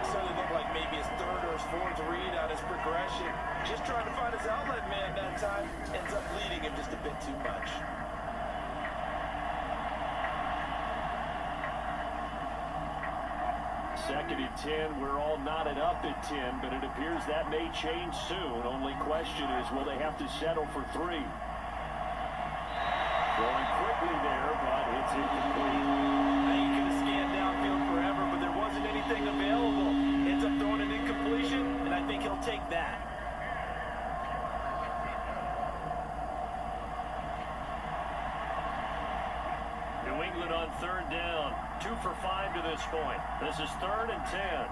Certainly looked like maybe his third or his fourth read on his progression. Just trying to find his outlet man that time. Ends up leading him just a bit too much. Second and 10. We're all knotted up at 10, but it appears that may change soon. Only question is, will they have to settle for 3? Going quickly there, but it's incomplete. Now you could have scanned downfield forever, but there wasn't anything available. Ends up throwing an incompletion, and I think he'll take that. New England on third down. 2 for 5 to this point. This is 3rd and 10.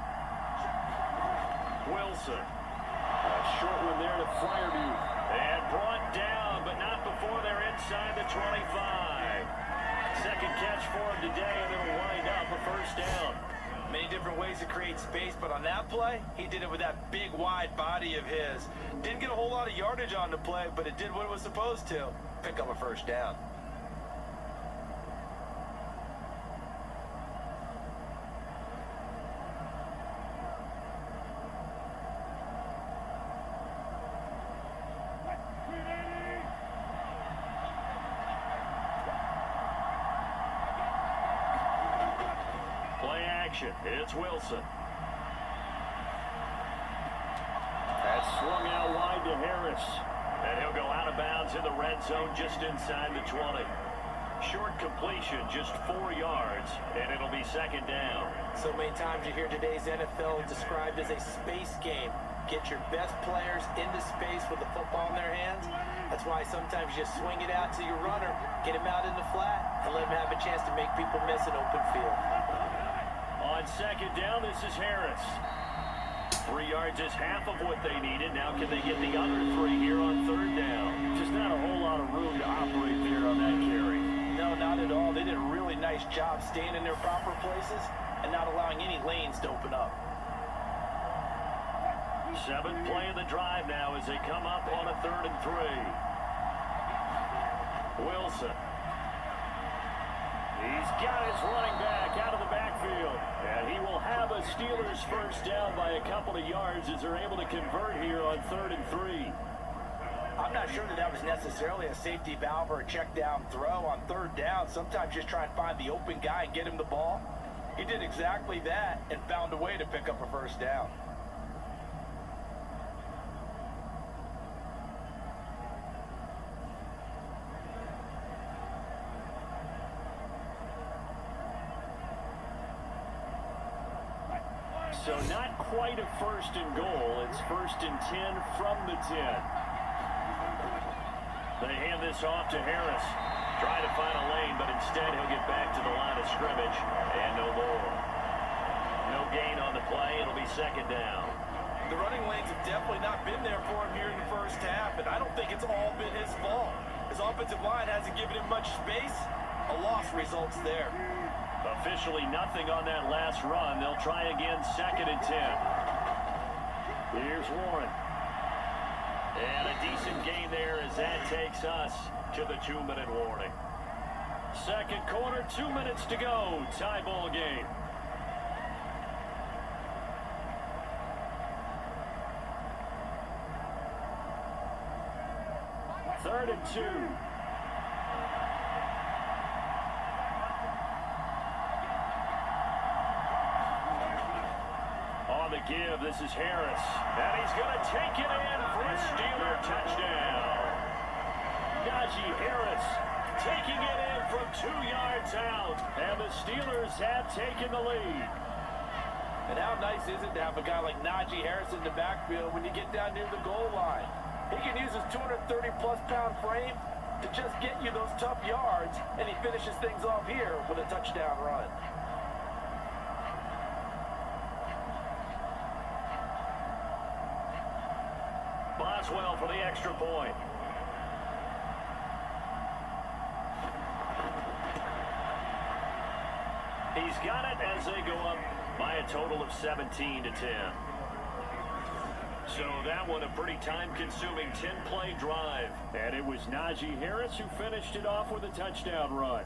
Wilson. A short one there to Fryermuth. And brought down, but not before they're inside the 25. Second catch for him today, and it'll wind up a first down. Many different ways to create space, but on that play, he did it with that big, wide body of his. Didn't get a whole lot of yardage on the play, but it did what it was supposed to. Pick up a first down. It's Wilson. That's swung out wide to Harris. And he'll go out of bounds in the red zone just inside the 20. Short completion, just 4 yards, and it'll be second down. So many times you hear today's NFL described as a space game. Get your best players into space with the football in their hands. That's why sometimes you just swing it out to your runner, get him out in the flat, and let him have a chance to make people miss an open field. On second down, this is Harris. 3 yards is half of what they needed. Now can they get the other 3 here on third down? Just not a whole lot of room to operate there on that carry. No, not at all. They did a really nice job staying in their proper places and not allowing any lanes to open up. 7th play of the drive now as they come up on a 3rd and 3. Wilson. He's got his running back out of the backfield. And he will have a Steelers first down by a couple of yards as they're able to convert here on 3rd and 3. I'm not sure that was necessarily a safety valve or a check down throw on 3rd down. Sometimes just try and find the open guy and get him the ball. He did exactly that and found a way to pick up a first down. So not quite a 1st and goal. It's 1st and 10 from the 10. They hand this off to Harris. Try to find a lane, but instead he'll get back to the line of scrimmage. And no more. No gain on the play. It'll be second down. The running lanes have definitely not been there for him here in the first half, and I don't think it's all been his fault. His offensive line hasn't given him much space. A loss results there. Officially nothing on that last run. They'll try again, 2nd and 10. Here's Warren. And a decent gain there as that takes us to the 2-minute warning. Second quarter, 2 minutes to go. Tie ball game. Third and 2. On the give, this is Harris. And he's going to take it in for a Steeler touchdown. Najee Harris taking it in from 2 yards out. And the Steelers have taken the lead. And how nice is it to have a guy like Najee Harris in the backfield when you get down near the goal line? He can use his 230-plus pound frame to just get you those tough yards, and he finishes things off here with a touchdown run. Boswell for the extra point. He's got it as they go up by a total of 17 to 10. So that one a pretty time-consuming 10-play drive. And it was Najee Harris who finished it off with a touchdown run.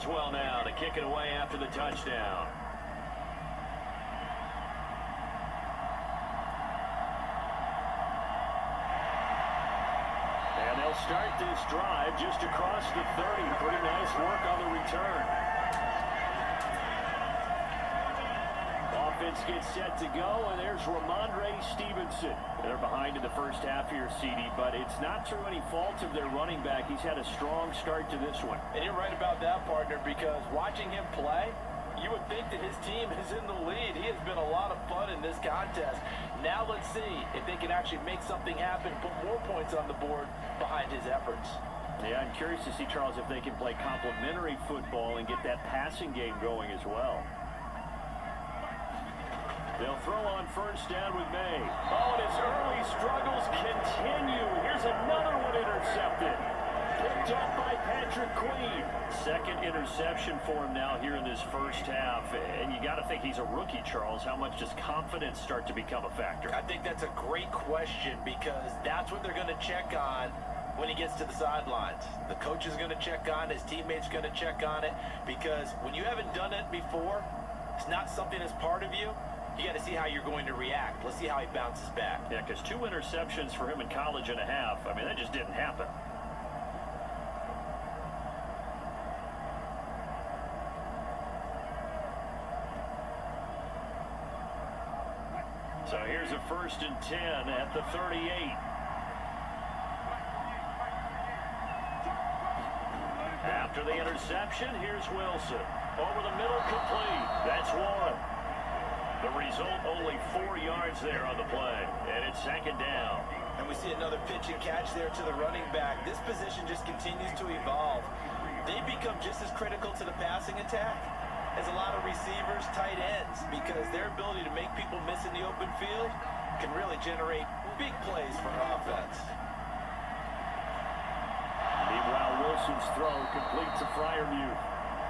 Boswell now to kick it away after the touchdown. And they'll start this drive just across the 30. Pretty nice work on the return. Offense gets set to go, and there's Ramondre Stevenson. They're behind in the first half here, CD, but it's not through any fault of their running back. He's had a strong start to this one. And you're right about that, partner, because watching him play, you would think that his team is in the lead. He has been a lot of fun in this contest. Now let's see if they can actually make something happen, put more points on the board behind his efforts. Yeah, I'm curious to see, Charles, if they can play complementary football and get that passing game going as well. They'll throw on first down with May. Oh, and his early struggles continue. Here's another one intercepted. Picked up by Patrick Queen. Second interception for him now here in this first half. And you got to think he's a rookie, Charles. How much does confidence start to become a factor? I think that's a great question because that's what they're going to check on when he gets to the sidelines. The coach is going to check on it. His teammates are going to check on it because when you haven't done it before, it's not something that's part of you. You got to see how you're going to react. Let's see how he bounces back. Yeah, because 2 interceptions for him in college and a half. I mean, that just didn't happen. So here's a 1st and 10 at the 38. After the interception, here's Wilson. Over the middle, complete. That's Warren. The result, only 4 yards there on the play, and it's 2nd down. And we see another pitch and catch there to the running back. This position just continues to evolve. They become just as critical to the passing attack as a lot of receivers, tight ends, because their ability to make people miss in the open field can really generate big plays for an offense. Meanwhile, Wilson's throw complete to Freiermuth.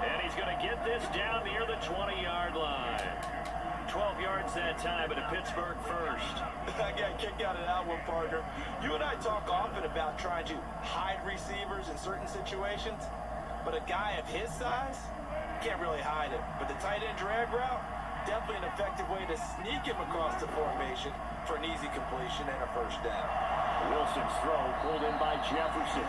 And he's going to get this down near the 20-yard line. 12 yards that time, and a Pittsburgh first. I got a kick out of that one, partner. You and I talk often about trying to hide receivers in certain situations, but a guy of his size can't really hide it. But the tight end drag route, definitely an effective way to sneak him across the formation for an easy completion and a first down. Wilson's throw pulled in by Jefferson.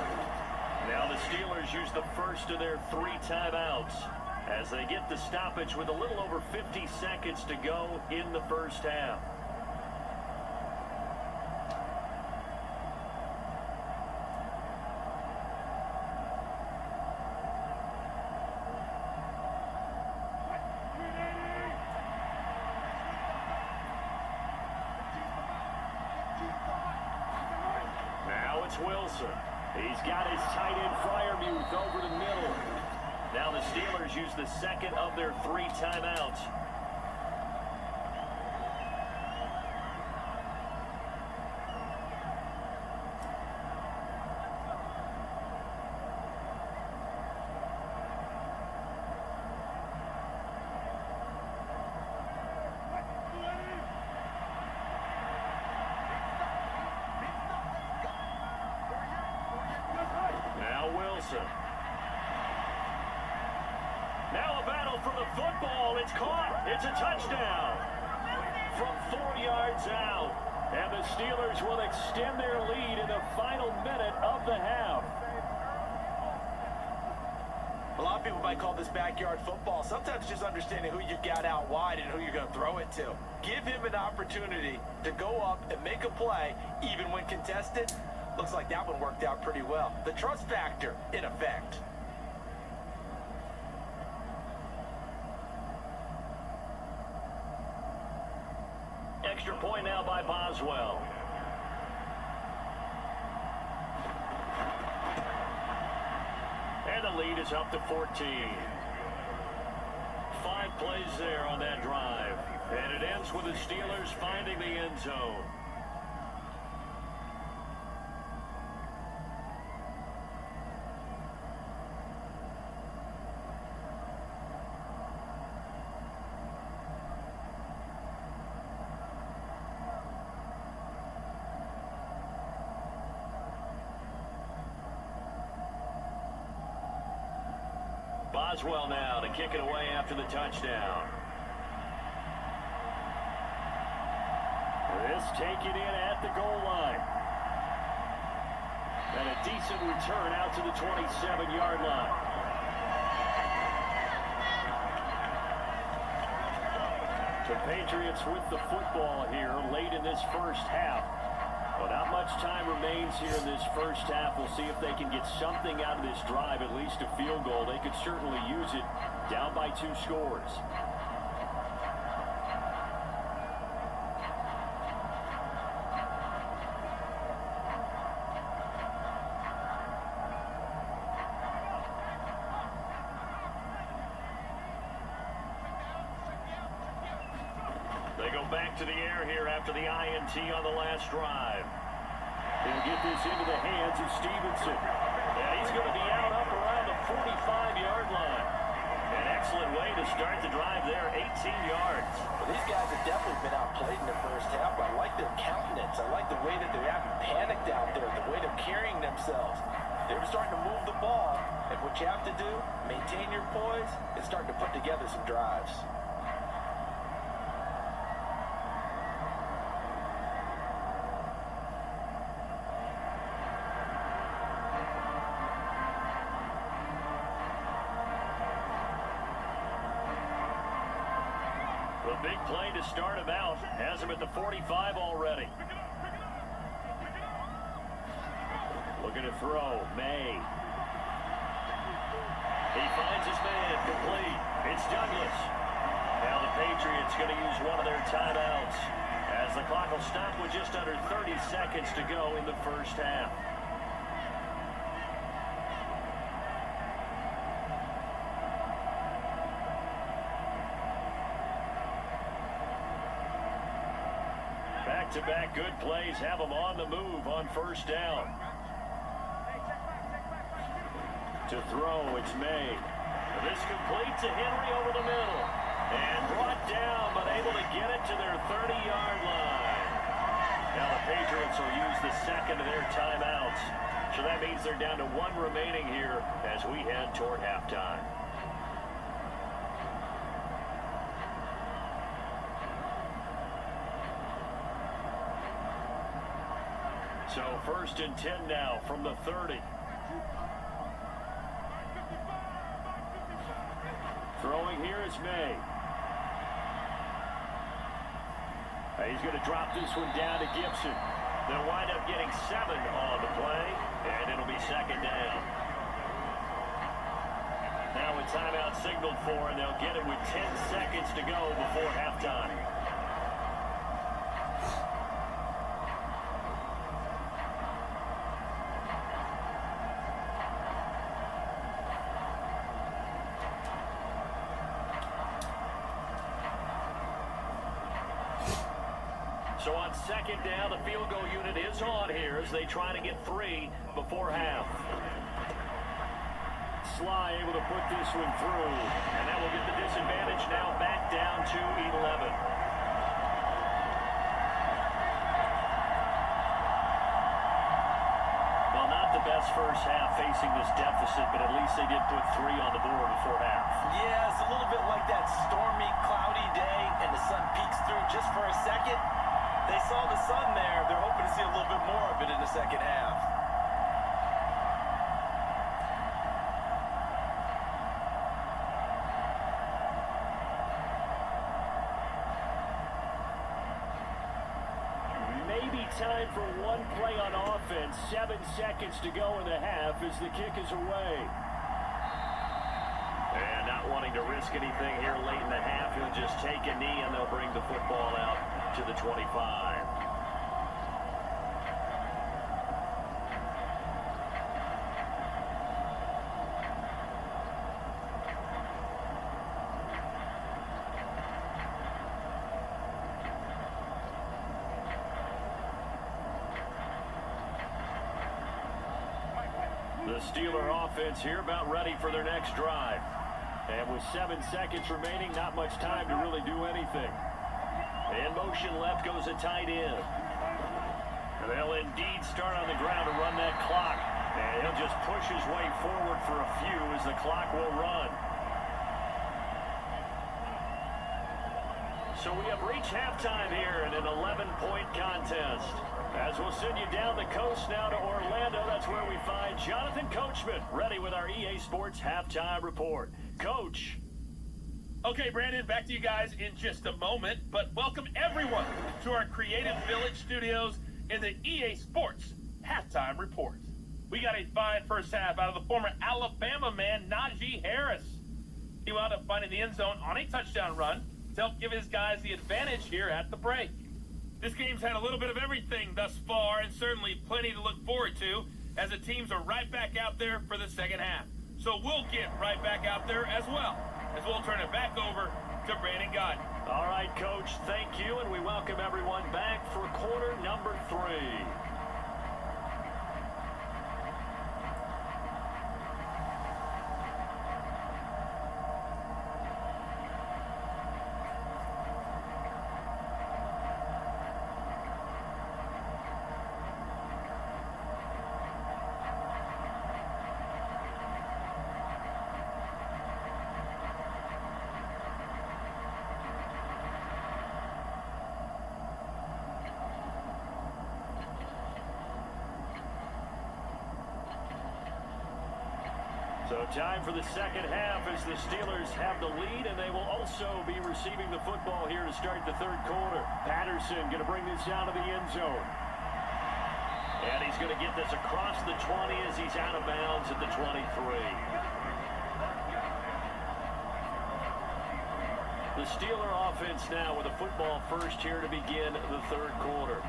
Now the Steelers use the first of their 3 timeouts as they get the stoppage with a little over 50 seconds to go in the first half. Now it's Wilson. He's got his tight end Freiermuth over the middle. Now the Steelers use the second of their 3 timeouts. Now Wilson. Now a battle for the football. It's caught. It's a touchdown. From 4 yards out. And the Steelers will extend their lead in the final minute of the half. A lot of people might call this backyard football. Sometimes just understanding who you got out wide and who you're going to throw it to. Give him an opportunity to go up and make a play, even when contested. Looks like that one worked out pretty well. The trust factor in effect. Extra point now by Boswell. And the lead is up to 14. 5 plays there on that drive. And it ends with the Steelers finding the end zone. Boswell now to kick it away after the touchdown. This taken in at the goal line. And a decent return out to the 27-yard line. The Patriots with the football here late in this first half. Well, not much time remains here in this first half. We'll see if they can get something out of this drive, at least a field goal. They could certainly use it down by 2 scores. They go back to the air here after the INT on the last drive. They'll get this into the hands of Stevenson. And he's going to be out up around the 45-yard line. An excellent way to start the drive there, 18 yards. Well, these guys have definitely been outplayed in the first half, but I like their countenance. I like the way that they're acting panicked out there, the way they're carrying themselves. They're starting to move the ball, and what you have to do, maintain your poise, and start to put together some drives. The big play to start him out has him at the 45 already. Looking to throw, May. He finds his man, complete. It's Douglas. Now the Patriots going to use one of their timeouts as the clock will stop with just under 30 seconds to go in the first half. Back-to-back good plays have them on the move on first down. To throw, it's May. This complete to Henry over the middle. And brought down, but able to get it to their 30-yard line. Now the Patriots will use the second of their timeouts. So that means they're down to 1 remaining here as we head toward halftime. So 1st and 10 now from the 30. Throwing here is May. He's going to drop this one down to Gibson. They'll wind up getting 7 on the play, and it'll be 2nd down. Now a timeout signaled for, and they'll get it with 10 seconds to go before halftime. So on 2nd down, the field goal unit is on here as they try to get 3 before half. Sly able to put this one through, and that will get the disadvantage now back down to 11. Well, not the best first half facing this deficit, but at least they did put 3 on the board before half. Yeah, it's a little bit like that stormy, cloudy day, and the sun peeks through just for a second. They saw the sun there. They're hoping to see a little bit more of it in the second half. Maybe time for one play on offense. 7 seconds to go in the half as the kick is away. And not wanting to risk anything here late in the half, he'll just take a knee and they'll bring the football out to the 25. The Steeler offense here about ready for their next drive. And with 7 seconds remaining, not much time to really do anything. In motion left goes a tight end. And they'll indeed start on the ground to run that clock. And he'll just push his way forward for a few as the clock will run. So we have reached halftime here in an 11-point contest. As we'll send you down the coast now to Orlando, that's where we find Jonathan Coachman, ready with our EA Sports Halftime Report. Coach. Okay, Brandon, back to you guys in just a moment, but welcome everyone to our Creative Village studios in the EA Sports Halftime Report. We got a fine first half out of the former Alabama man, Najee Harris. He wound up finding the end zone on a touchdown run to help give his guys the advantage here at the break. This game's had a little bit of everything thus far, and certainly plenty to look forward to, as the teams are right back out there for the second half. So we'll get right back out there as well, as we'll turn it back over to Brandon Godden. All right, Coach, thank you, and we welcome everyone back for quarter number 3. So time for the second half as the Steelers have the lead, and they will also be receiving the football here to start the third quarter. Patterson going to bring this down to the end zone. And he's going to get this across the 20 as he's out of bounds at the 23. The Steeler offense now with a football first here to begin the third quarter.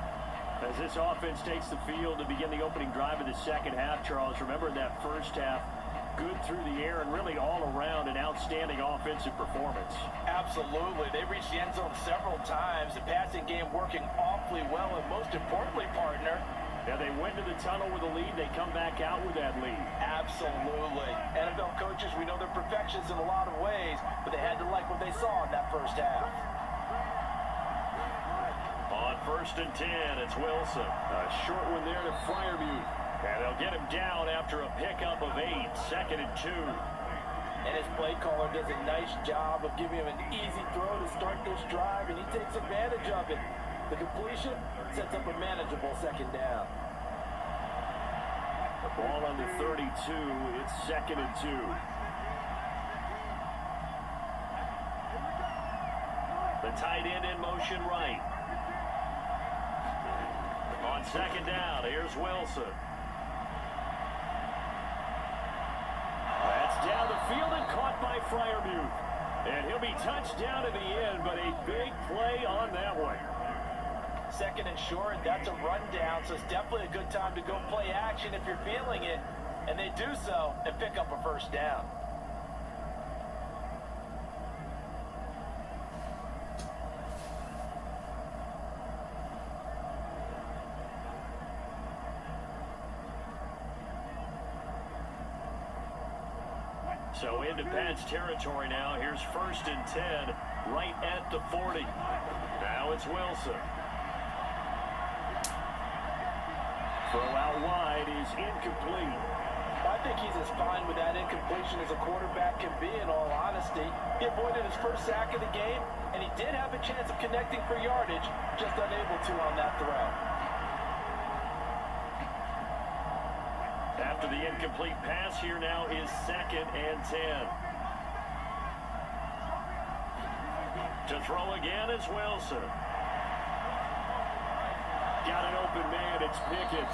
As this offense takes the field to begin the opening drive of the second half, Charles, remember that first half, good through the air and really all around an outstanding offensive performance. Absolutely. They reached the end zone several times. The passing game working awfully well, and most importantly, partner, yeah, they went to the tunnel with a lead. They come back out with that lead. Absolutely. NFL coaches, we know they're perfections in a lot of ways, but they had to like what they saw in that first half. On 1st and 10, it's Wilson. A short one there to Freiermuth. And they'll get him down after a pickup of 8, 2nd and 2. And his play caller does a nice job of giving him an easy throw to start this drive, and he takes advantage of it. The completion sets up a manageable second down. The ball on the 32, it's 2nd and 2. The tight end in motion right. On 2nd down, here's Wilson. That's down the field and caught by Freiermuth. And he'll be touched down at the end, but a big play on that one. 2nd and short, that's a rundown, so it's definitely a good time to go play action if you're feeling it. And they do so and pick up a first down. So into Pat's territory now. Here's 1st and 10, right at the 40. Now it's Wilson. Throw out wide is incomplete. I think he's as fine with that incompletion as a quarterback can be, in all honesty. He avoided his first sack of the game, and he did have a chance of connecting for yardage, just unable to on that throw. After the incomplete pass, here now is 2nd and 10. To throw again is Wilson. Got an open man, it's Pickett.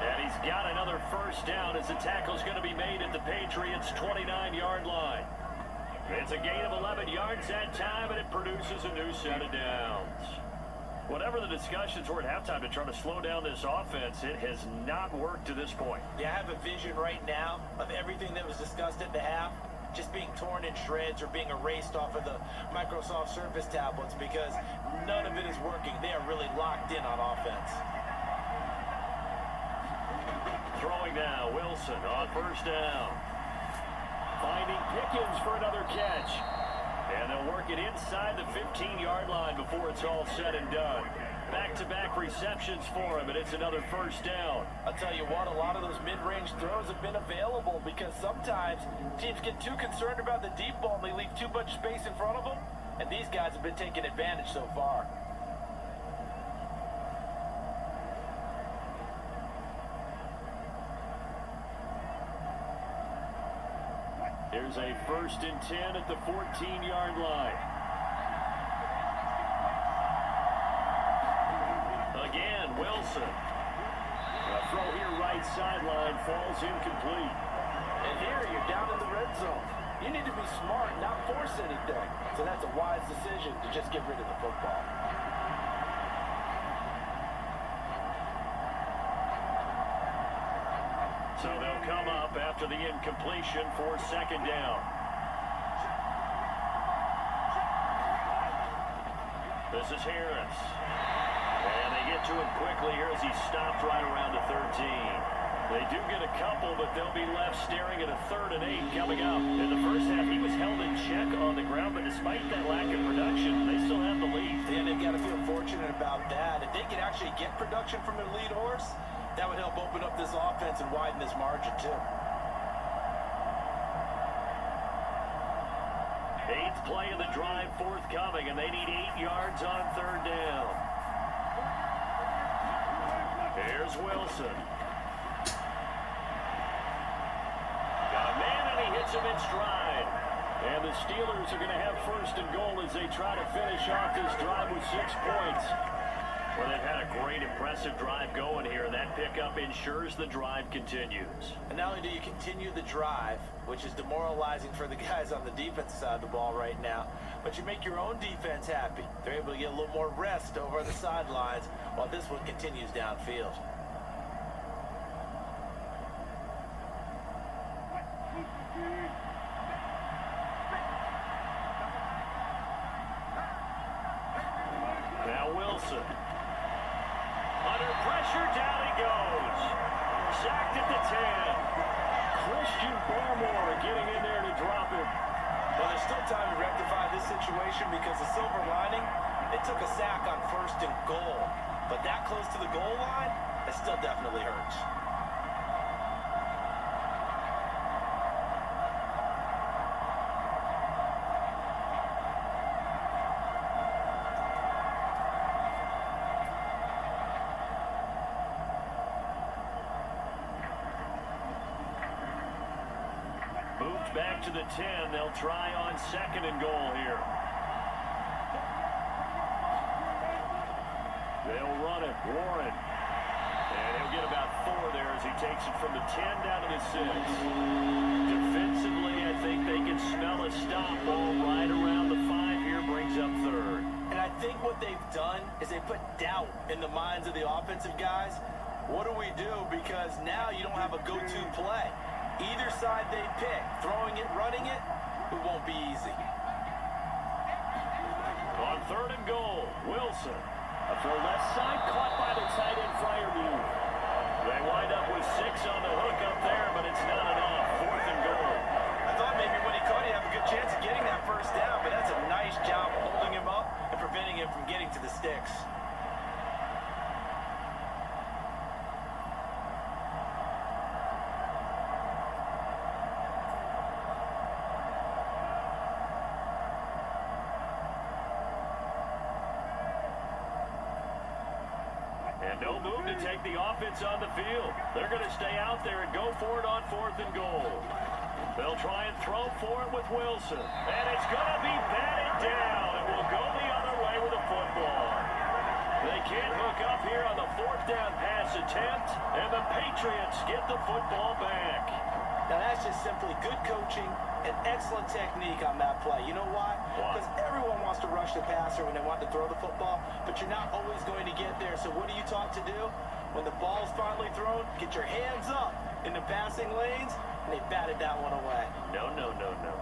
And he's got another first down as the tackle's going to be made at the Patriots' 29-yard line. It's a gain of 11 yards that time, and it produces a new set of downs. Whatever the discussions were at halftime to try to slow down this offense, it has not worked to this point. Yeah, I have a vision right now of everything that was discussed at the half just being torn in shreds or being erased off of the Microsoft Surface tablets, because none of it is working. They are really locked in on offense. Throwing now, Wilson on 1st down. Finding Pickens for another catch. And they'll work it inside the 15-yard line before it's all said and done. Back-to-back receptions for him, and it's another first down. I'll tell you what, a lot of those mid-range throws have been available because sometimes teams get too concerned about the deep ball and they leave too much space in front of them. And these guys have been taking advantage so far. Here's a 1st and 10 at the 14-yard line. Again, Wilson. A throw here right sideline falls incomplete. And here you're down in the red zone. You need to be smart, not force anything. So that's a wise decision to just get rid of the football. So they'll come up after the incompletion for 2nd down. This is Harris. And they get to him quickly here as he stopped right around the 13. They do get a couple, but they'll be left staring at a 3rd and 8 coming up. In the first half, he was held in check on the ground, but despite that lack of production, they still have the lead. And they've got to feel fortunate about that. If they can actually get production from their lead horse, that would help open up this offense and widen this margin, too. 8th play of the drive forthcoming, and they need 8 yards on 3rd down. Here's Wilson. Got a man, and he hits him in stride. And the Steelers are going to have 1st and goal as they try to finish off this drive with 6 points. Well, they've had a great, impressive drive going here. That pickup ensures the drive continues. And not only do you continue the drive, which is demoralizing for the guys on the defensive side of the ball right now, but you make your own defense happy. They're able to get a little more rest over on the sidelines while this one continues downfield. Now Wilson. Under pressure, down he goes. Sacked at the 10. Christian Barmore getting in there to drop him. Well, there's still time to rectify this situation because the silver lining, they took a sack on 1st and goal. But that close to the goal line, it still definitely hurts. Back to the 10. They'll try on 2nd and goal here. They'll run it. Warren. And he'll get about 4 there as he takes it from the 10 down to the 6. Defensively, I think they can smell a stop ball right around the 5 here. Brings up 3rd. And I think what they've done is they put doubt in the minds of the offensive guys. What do we do? Because now you don't have a go-to play. Either side they pick, throwing it, running it, it won't be easy. On 3rd and goal, Wilson. A throw left side, caught by the tight end Fryermuth. They wind up with 6 on the hook up there, but it's not enough. 4th and goal. I thought maybe when he caught it, he'd have a good chance of getting that 1st down, but that's a nice job holding him up and preventing him from getting to the sticks. And no move to take the offense on the field. They're going to stay out there and go for it on 4th and goal. They'll try and throw for it with Wilson. And it's going to be batted down. It will go the other way with the football. They can't hook up here on the 4th down pass attempt. And the Patriots get the football back. Now that's just simply good coaching and excellent technique on that play. You know why? Because everyone wants to rush the passer when they want to throw the football, but you're not always going to get there. So what are you taught to do? When the ball's finally thrown, get your hands up in the passing lanes, and they batted that one away. No, no, no, no.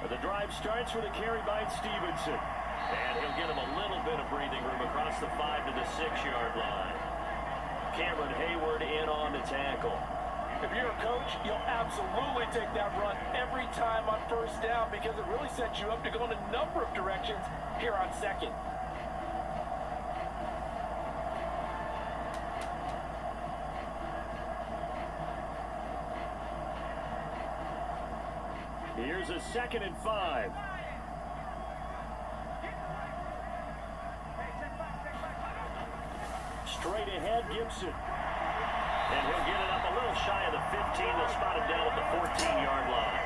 The drive starts with a carry by Stevenson. And he'll get him a little bit of breathing room across the 5 to the 6-yard line. Cameron Hayward in on the tackle. If you're a coach, you'll absolutely take that run every time on first down because it really sets you up to go in a number of directions here on second. Here's a 2nd and 5. Straight ahead, Gibson. And he'll get it up a little shy of the 15. They'll spot him down at the 14-yard line.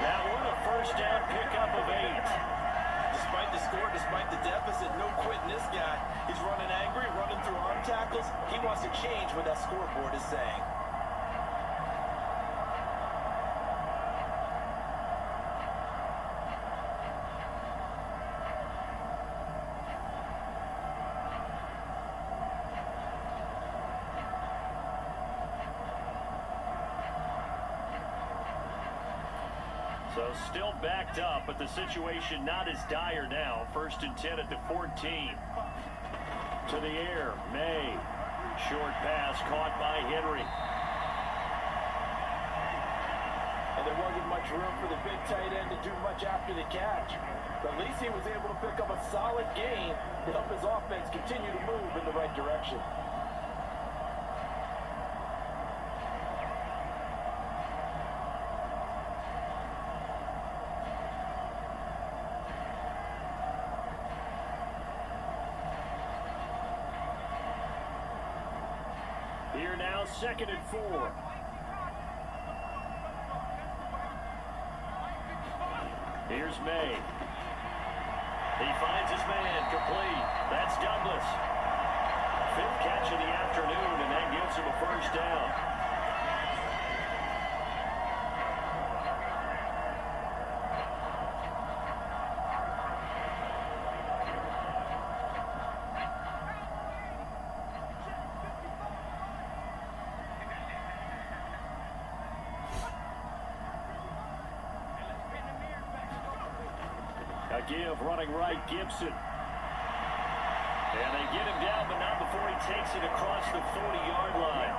That one a first down pickup of 8. Despite the score, despite the deficit, no quitting this guy. He's running angry, running through arm tackles. He wants to change what that scoreboard is saying. So still backed up, but the situation not as dire now. 1st and 10 at the 14. To the air, May. Short pass caught by Henry. And there wasn't much room for the big tight end to do much after the catch. But at least he was able to pick up a solid gain to help his offense continue to move in the right direction. Here now, 2nd and 4. Here's May. He finds his man, complete. That's Douglas. 5th catch of the afternoon, and that gives him a first down. A give running right, Gibson. And they get him down, but not before he takes it across the 40-yard line.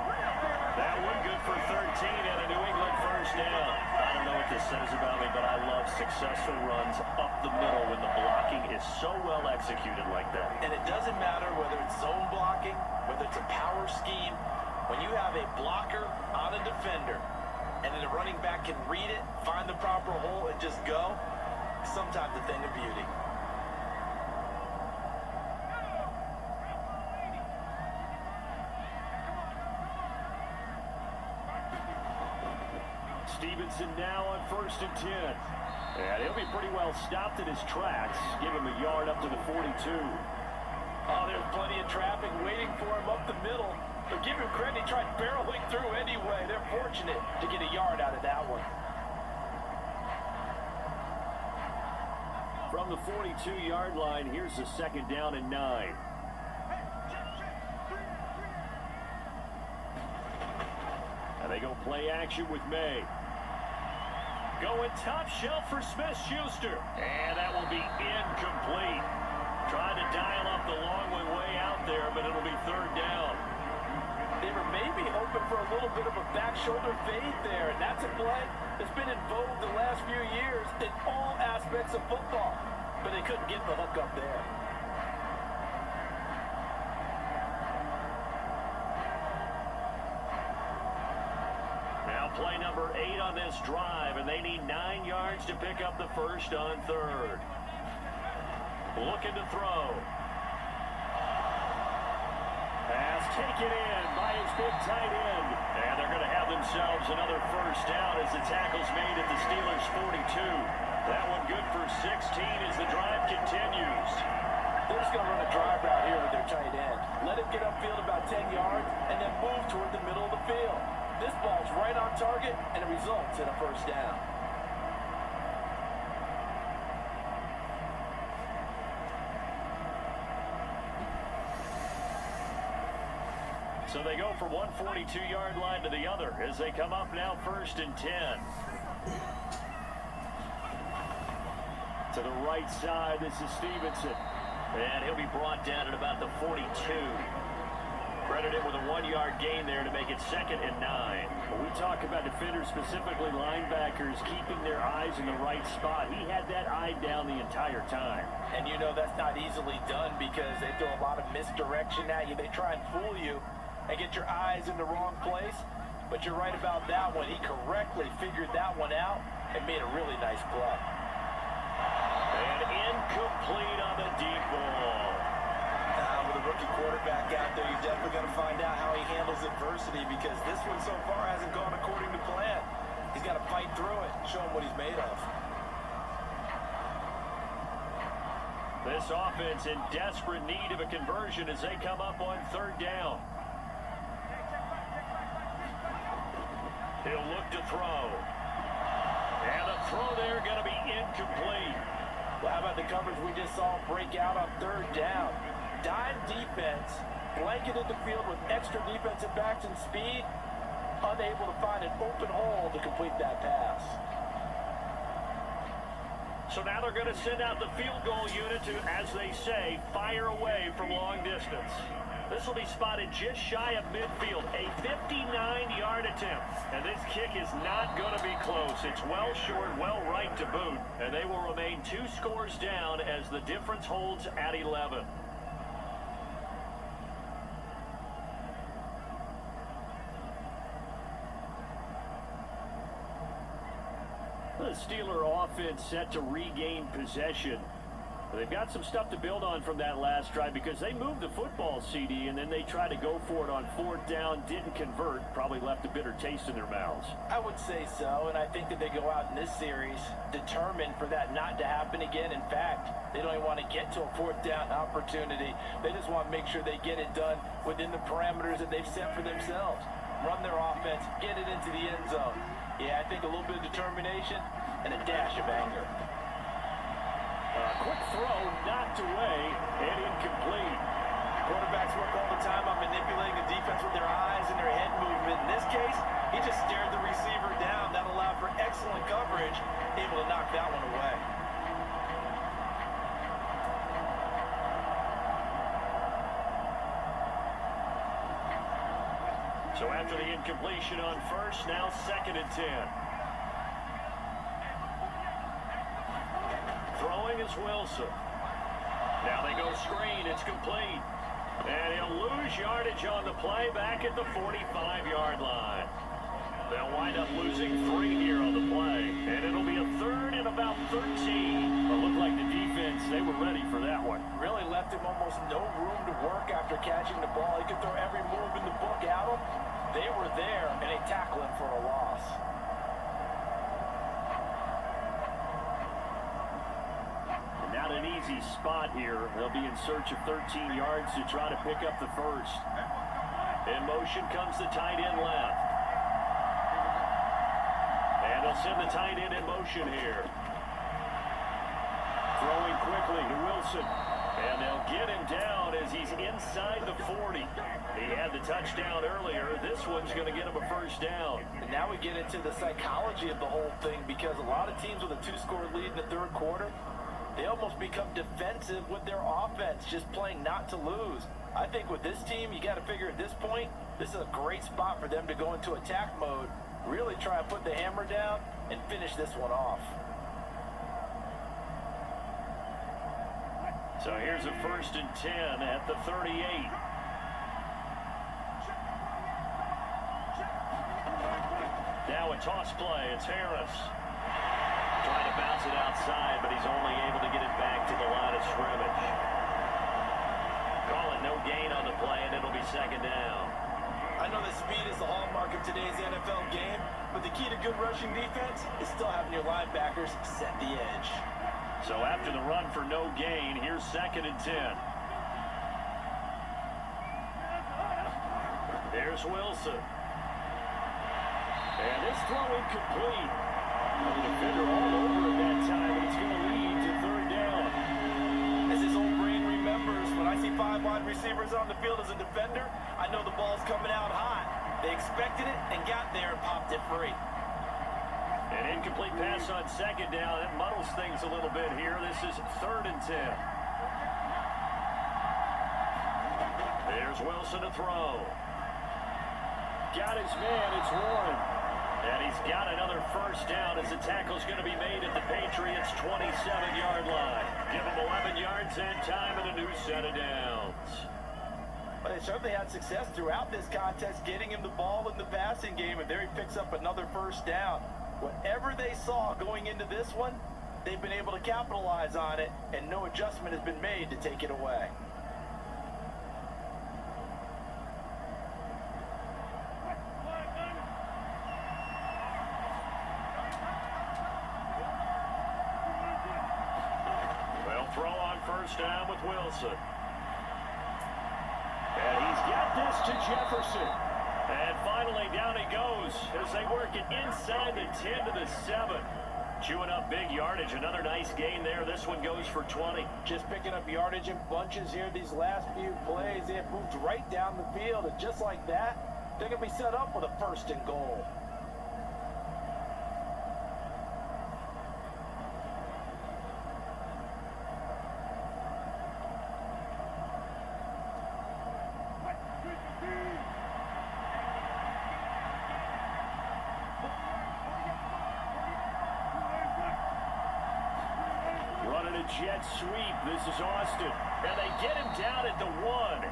That one good for 13 and a New England first down. I don't know what this says about me, but I love successful runs up the middle when the blocking is so well executed like that. And it doesn't matter whether it's zone blocking, whether it's a power scheme. When you have a blocker on a defender, and then the running back can read it, find the proper hole, and just go, sometimes a thing of beauty. Stevenson now on 1st and 10. And he'll be pretty well stopped in his tracks. Give him a yard up to the 42. Oh, there's plenty of traffic waiting for him up the middle. But give him credit, he tried barreling through anyway. They're fortunate to get a yard out of that one. From the 42-yard line, here's the 2nd down and 9. And they go play action with May. Going top shelf for Smith-Schuster. And that will be incomplete. Trying to dial up the long way out there, but it'll be 3rd down. They were maybe hoping for a little bit of a back shoulder fade there, and that's a play that's been in vogue the last few years in all aspects of football, but they couldn't get the hook up there. Now play number 8 on this drive, and they need 9 yards to pick up the first on 3rd. Looking to throw. Pass taken in by his big tight end. And they're going to have themselves another first down as the tackle's made at the Steelers' 42. That one good for 16 as the drive continues. They're just going to run a drive route here with their tight end. Let him get upfield about 10 yards and then move toward the middle of the field. This ball's right on target and it results in a first down. So they go from one 42-yard line to the other as they come up now 1st and 10. To the right side, this is Stevenson. And he'll be brought down at about the 42. Credited with a 1-yard gain there to make it 2nd and 9. When we talk about defenders, specifically linebackers, keeping their eyes in the right spot, he had that eye down the entire time. And you know that's not easily done because they throw a lot of misdirection at you. They try and fool you and get your eyes in the wrong place. But you're right about that one. He correctly figured that one out and made a really nice play. And incomplete on the deep ball. With a rookie quarterback out there, you're definitely going to find out how he handles adversity because this one so far hasn't gone according to plan. He's got to fight through it and show him what he's made of. This offense in desperate need of a conversion as they come up on 3rd down. He'll look to throw. And the throw there going to be incomplete. Well, how about the coverage we just saw break out on 3rd down? Dime defense, blanketed the field with extra defensive backs and speed, unable to find an open hole to complete that pass. So now they're going to send out the field goal unit to, as they say, fire away from long distance. This will be spotted just shy of midfield, a 59-yard attempt. And this kick is not going to be close. It's well short, well right to boot. And they will remain 2 scores down as the difference holds at 11. The Steeler offense set to regain possession. They've got some stuff to build on from that last drive because they moved the football, CD, and then they tried to go for it on 4th down, didn't convert, probably left a bitter taste in their mouths. I would say so, and I think that they go out in this series determined for that not to happen again. In fact, they don't even want to get to a 4th down opportunity. They just want to make sure they get it done within the parameters that they've set for themselves. Run their offense, get it into the end zone. Yeah, I think a little bit of determination and a dash of anger. Quick throw, knocked away, and incomplete. Quarterbacks work all the time on manipulating the defense with their eyes and their head movement. In this case, he just stared the receiver down. That allowed for excellent coverage, able to knock that one away. So after the incompletion on 1st, now 2nd and 10. Throwing is Wilson. Now they go screen. It's complete. And he'll lose yardage on the play back at the 45-yard line. They'll wind up losing 3 here on the play. And it'll be a 3rd and about 13. But looked like the defense, they were ready for that one. Really left him almost no room to work after catching the ball. He could throw every move in the book at him. They were there, and they tackled him for a loss. Not an easy spot here. They'll be in search of 13 yards to try to pick up the 1st. In motion comes the tight end left. And they'll send the tight end in motion here. Throwing quickly to Wilson. And they'll get him down as he's inside the 40. He had the touchdown earlier. This one's going to get him a 1st down. And now we get into the psychology of the whole thing because a lot of teams with a 2-score lead in the 3rd quarter, they almost become defensive with their offense, just playing not to lose. I think with this team, you got to figure at this point, this is a great spot for them to go into attack mode, really try and put the hammer down and finish this one off. So here's a 1st and 10 at the 38. Now a toss play. It's Harris. Trying to bounce it outside, but he's only able to get it back to the line of scrimmage. Call it no gain on the play, and it'll be 2nd down. I know that speed is the hallmark of today's NFL game, but the key to good rushing defense is still having your linebackers set the edge. So after the run for no gain, here's 2nd and 10. There's Wilson. And this throw incomplete. The defender all over at that time, and it's going to lead to 3rd down. As his old brain remembers, when I see 5 wide receivers on the field as a defender, I know the ball's coming out hot. They expected it and got there and popped it free. An incomplete pass on 2nd down. That muddles things a little bit here. This is 3rd and 10. There's Here's Wilson to throw. Got his man, it's Warren. And he's got another first down as the tackle's going to be made at the Patriots' 27-yard line. Give him 11 yards and time and a new set of downs. But they certainly had success throughout this contest getting him the ball in the passing game, and there he picks up another first down. Whatever they saw going into this one, they've been able to capitalize on it, and no adjustment has been made to take it away. Throw on first down with Wilson. And he's got this to Jefferson. And finally down he goes as they work it inside the 10 to the 7. Chewing up big yardage. Another nice gain there. This one goes for 20. Just picking up yardage in bunches here these last few plays. They have moved right down the field. And just like that, they're going to be set up with a first and goal. Jet sweep. This is Austin. And they get him down at the 1.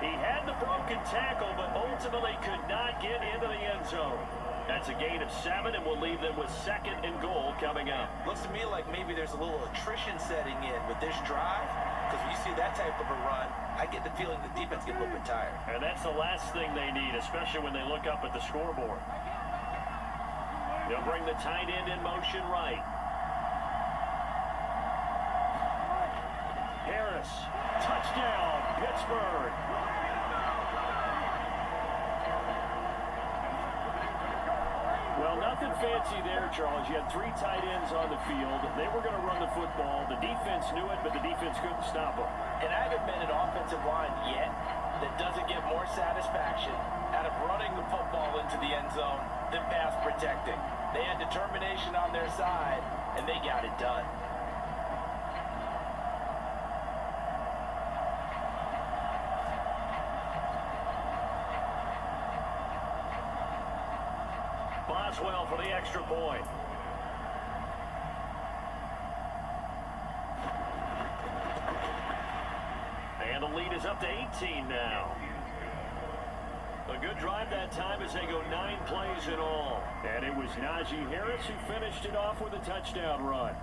He had the broken tackle, but ultimately could not get into the end zone. That's a gain of 7, and we'll leave them with 2nd and goal coming up. Looks to me like maybe there's a little attrition setting in with this drive, because when you see that type of a run, I get the feeling the defense gets a little bit tired. And that's the last thing they need, especially when they look up at the scoreboard. They'll bring the tight end in motion right. Harris, touchdown, Pittsburgh. Well, nothing fancy there, Charles. You had 3 tight ends on the field. They were going to run the football. The defense knew it, but the defense couldn't stop them. And I haven't met an offensive line yet that doesn't get more satisfaction out of running the football into the end zone than pass protecting. They had determination on their side, and they got it done. Boswell for the extra point. And the lead is up to 18 now. A good drive that time as they go 9 plays in all. And it was Najee Harris who finished it off with a touchdown run.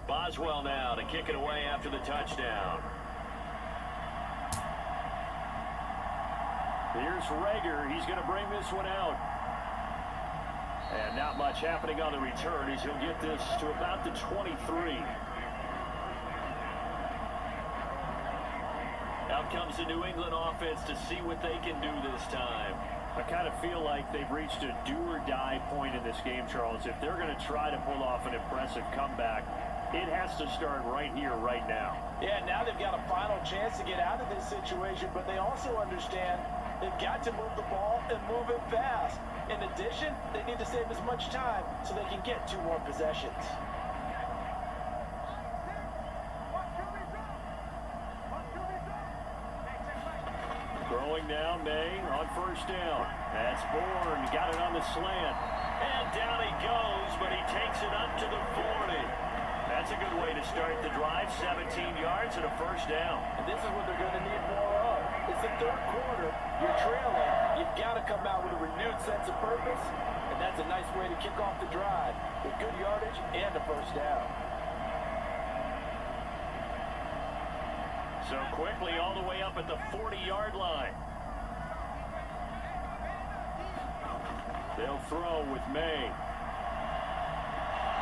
Boswell now to kick it away after the touchdown. Here's Rager. He's going to bring this one out. And not much happening on the return as he'll get this to about the 23. Out comes the New England offense to see what they can do this time. I kind of feel like they've reached a do-or-die point in this game, Charles. If they're going to try to pull off an impressive comeback, it has to start right here, right now. Yeah, now they've got a final chance to get out of this situation, but they also understand they've got to move the ball and move it fast. In addition, they need to save as much time so they can get 2 more possessions. Throwing now, May on first down. That's Bourne, got it on the slant. And down he goes, but he takes it up to the 40. That's a good way to start the drive, 17 yards and a first down. And this is what they're going to need more of. It's the 3rd quarter, you're trailing, you've got to come out with a renewed sense of purpose, and that's a nice way to kick off the drive with good yardage and a first down. So quickly all the way up at the 40-yard line. They'll throw with May.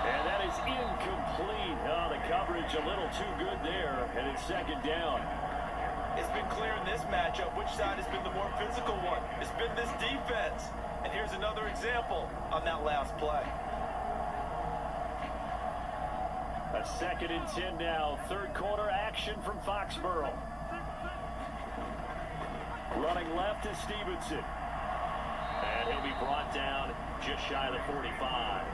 And that is incomplete. Oh, the coverage a little too good there, and it's second down. It's been clear in this matchup which side has been the more physical one. It's been this defense. And here's another example on that last play. A 2nd and 10 now. Third quarter action from Foxborough. Running left is Stevenson. And he'll be brought down just shy of the 45.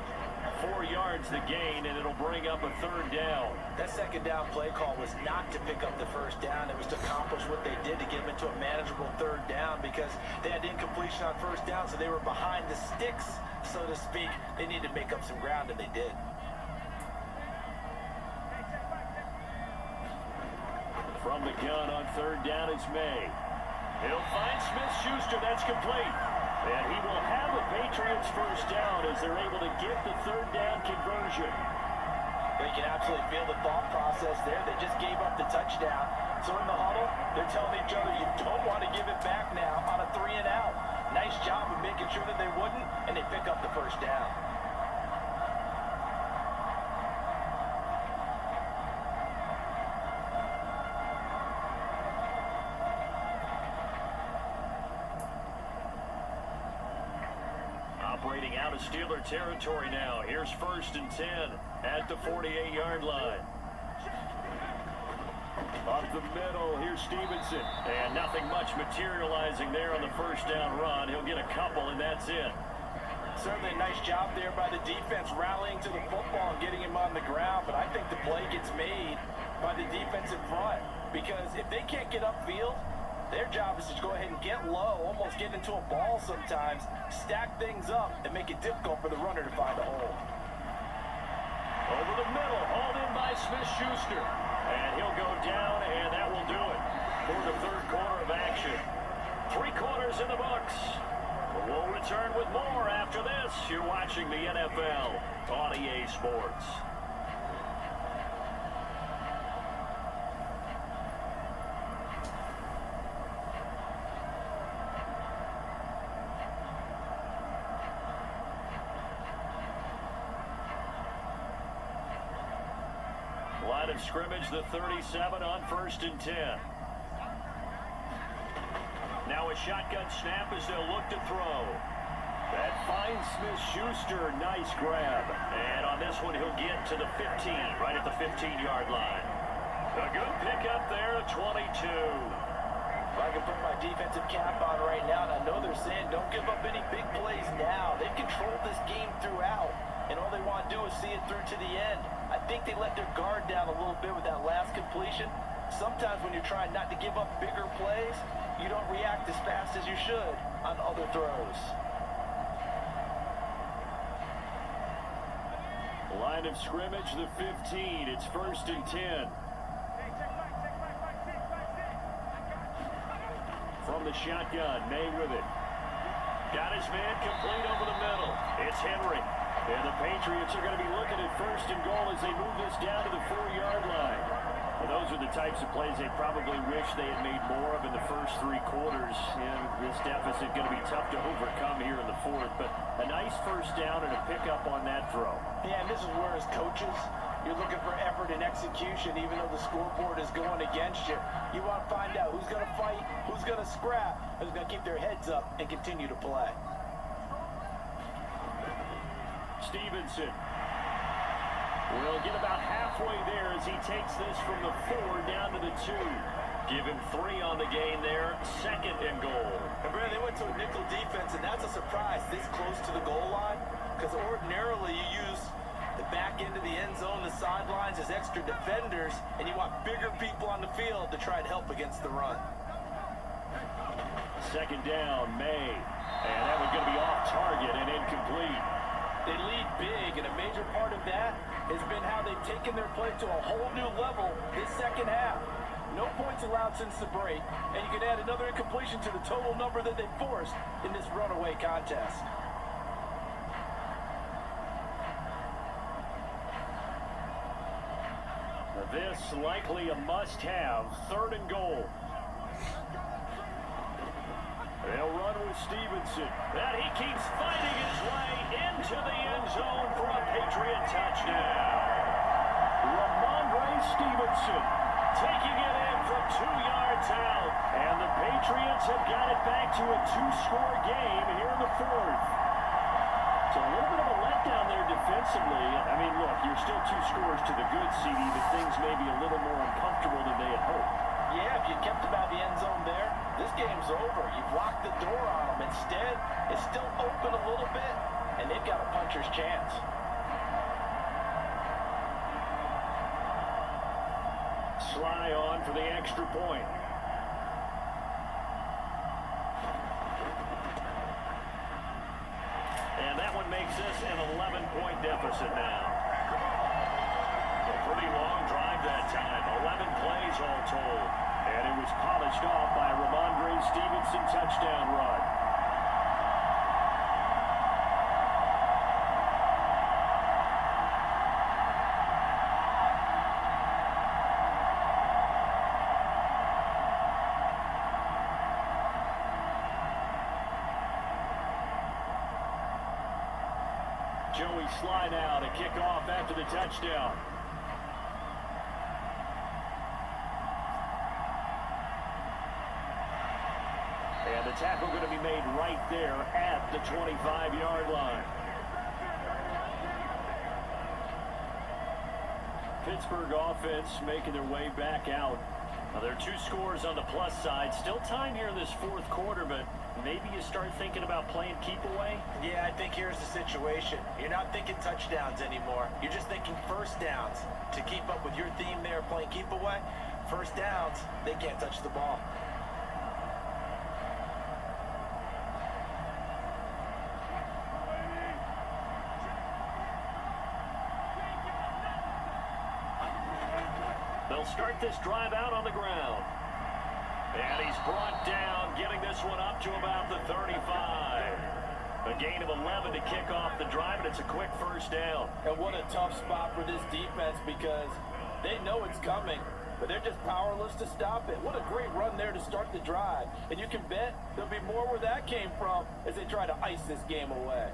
4 yards the gain, and it'll bring up a 3rd down. That 2nd down play call was not to pick up the 1st down. It was to accomplish what they did to get them into a manageable 3rd down because they had incompletion on 1st down, so they were behind the sticks, so to speak. They needed to make up some ground, and they did. From the gun on 3rd down is May. He'll find Smith-Schuster. That's complete. And he will have a Patriots 1st down as they're able to get the 3rd down conversion. You can absolutely feel the thought process there. They just gave up the touchdown. So in the huddle, they're telling each other, you don't want to give it back now on a 3 and out. Nice job of making sure that they wouldn't, and they pick up the 1st down. Operating out of Steeler territory now. Here's 1st and 10 at the 48-yard line. Up the middle, here's Stevenson. And nothing much materializing there on the 1st down run. He'll get a couple, and that's it. Certainly a nice job there by the defense rallying to the football and getting him on the ground. But I think the play gets made by the defensive front. Because if they can't get upfield, their job is to go ahead and get low, almost get into a ball sometimes, stack things up, and make it difficult for the runner to find a hole. Over the middle, hauled in by Smith-Schuster. And he'll go down, and that will do it for the 3rd quarter of action. 3 quarters in the books. We'll return with more after this. You're watching the NFL on EA Sports. Line of scrimmage, the 37 on 1st and 10. Now a shotgun snap as they'll look to throw. That finds Smith-Schuster. Nice grab. And on this one, he'll get to the 15, right at the 15-yard line. A good pickup there, 22. If I can put my defensive cap on right now, and I know they're saying don't give up any big plays now. They've controlled this game throughout, and all they want to do is see it through to the end. I think they let their guard down a little bit with that last completion. Sometimes when you're trying not to give up bigger plays, you don't react as fast as you should on other throws. Line of scrimmage, the 15. It's 1st and 10. From the shotgun, May with it. Got his man complete over the middle. It's Henry. And the Patriots are going to be looking at 1st and goal as they move this down to the 4-yard line. Well, those are the types of plays they probably wish they had made more of in the first 3 quarters. And this deficit going to be tough to overcome here in the 4th. But a nice 1st down and a pickup on that throw. Yeah, and this is where as coaches, you're looking for effort and execution even though the scoreboard is going against you. You want to find out who's going to fight, who's going to scrap, who's going to keep their heads up and continue to play. Stevenson will get about halfway there as he takes this from the 4 down to the 2. Give him 3 on the gain there. 2nd and goal. And Brad, they went to a nickel defense, and that's a surprise this close to the goal line because ordinarily you use the back end of the end zone, the sidelines as extra defenders, and you want bigger people on the field to try and help against the run. 2nd down, May. And that one's going to be off target and incomplete. They lead big, and a major part of that has been how they've taken their play to a whole new level this second half. No points allowed since the break, and you can add another incompletion to the total number that they forced in this runaway contest. This likely a must-have. 3rd and goal. They'll run with Stevenson. And he keeps fighting his way into the end zone for a Patriot touchdown. Ramondre Stevenson taking it in from 2 yards out. And the Patriots have got it back to a 2-score game here in the fourth. So a little bit of a letdown there defensively. I mean, look, you're still 2 scores to the good, CD, but things may be a little more uncomfortable than they had hoped. Yeah, if you kept them out of the end zone there, this game's over. You've locked the door on them. Instead, it's still open a little bit, and they've got a puncher's chance. Sly on for the extra point. And that one makes this an 11-point deficit now. A pretty long drive that time. 11 plays all told. And it was polished off by a Ramondre Stevenson touchdown run. Joey Sly now to kick off after the touchdown. And the tackle going to be made right there at the 25-yard line. Pittsburgh offense making their way back out. Now, there are 2 scores on the plus side. Still time here in this fourth quarter, but maybe you start thinking about playing keep away? Yeah, I think here's the situation. You're not thinking touchdowns anymore. You're just thinking first downs. To keep up with your theme there, playing keep away, first downs, they can't touch the ball. They'll start this drive out on the ground. And he's brought down, getting this one up to about the 35. A gain of 11 to kick off the drive, and it's a quick first down. And what a tough spot for this defense because they know it's coming, but they're just powerless to stop it. What a great run there to start the drive. And you can bet there'll be more where that came from as they try to ice this game away.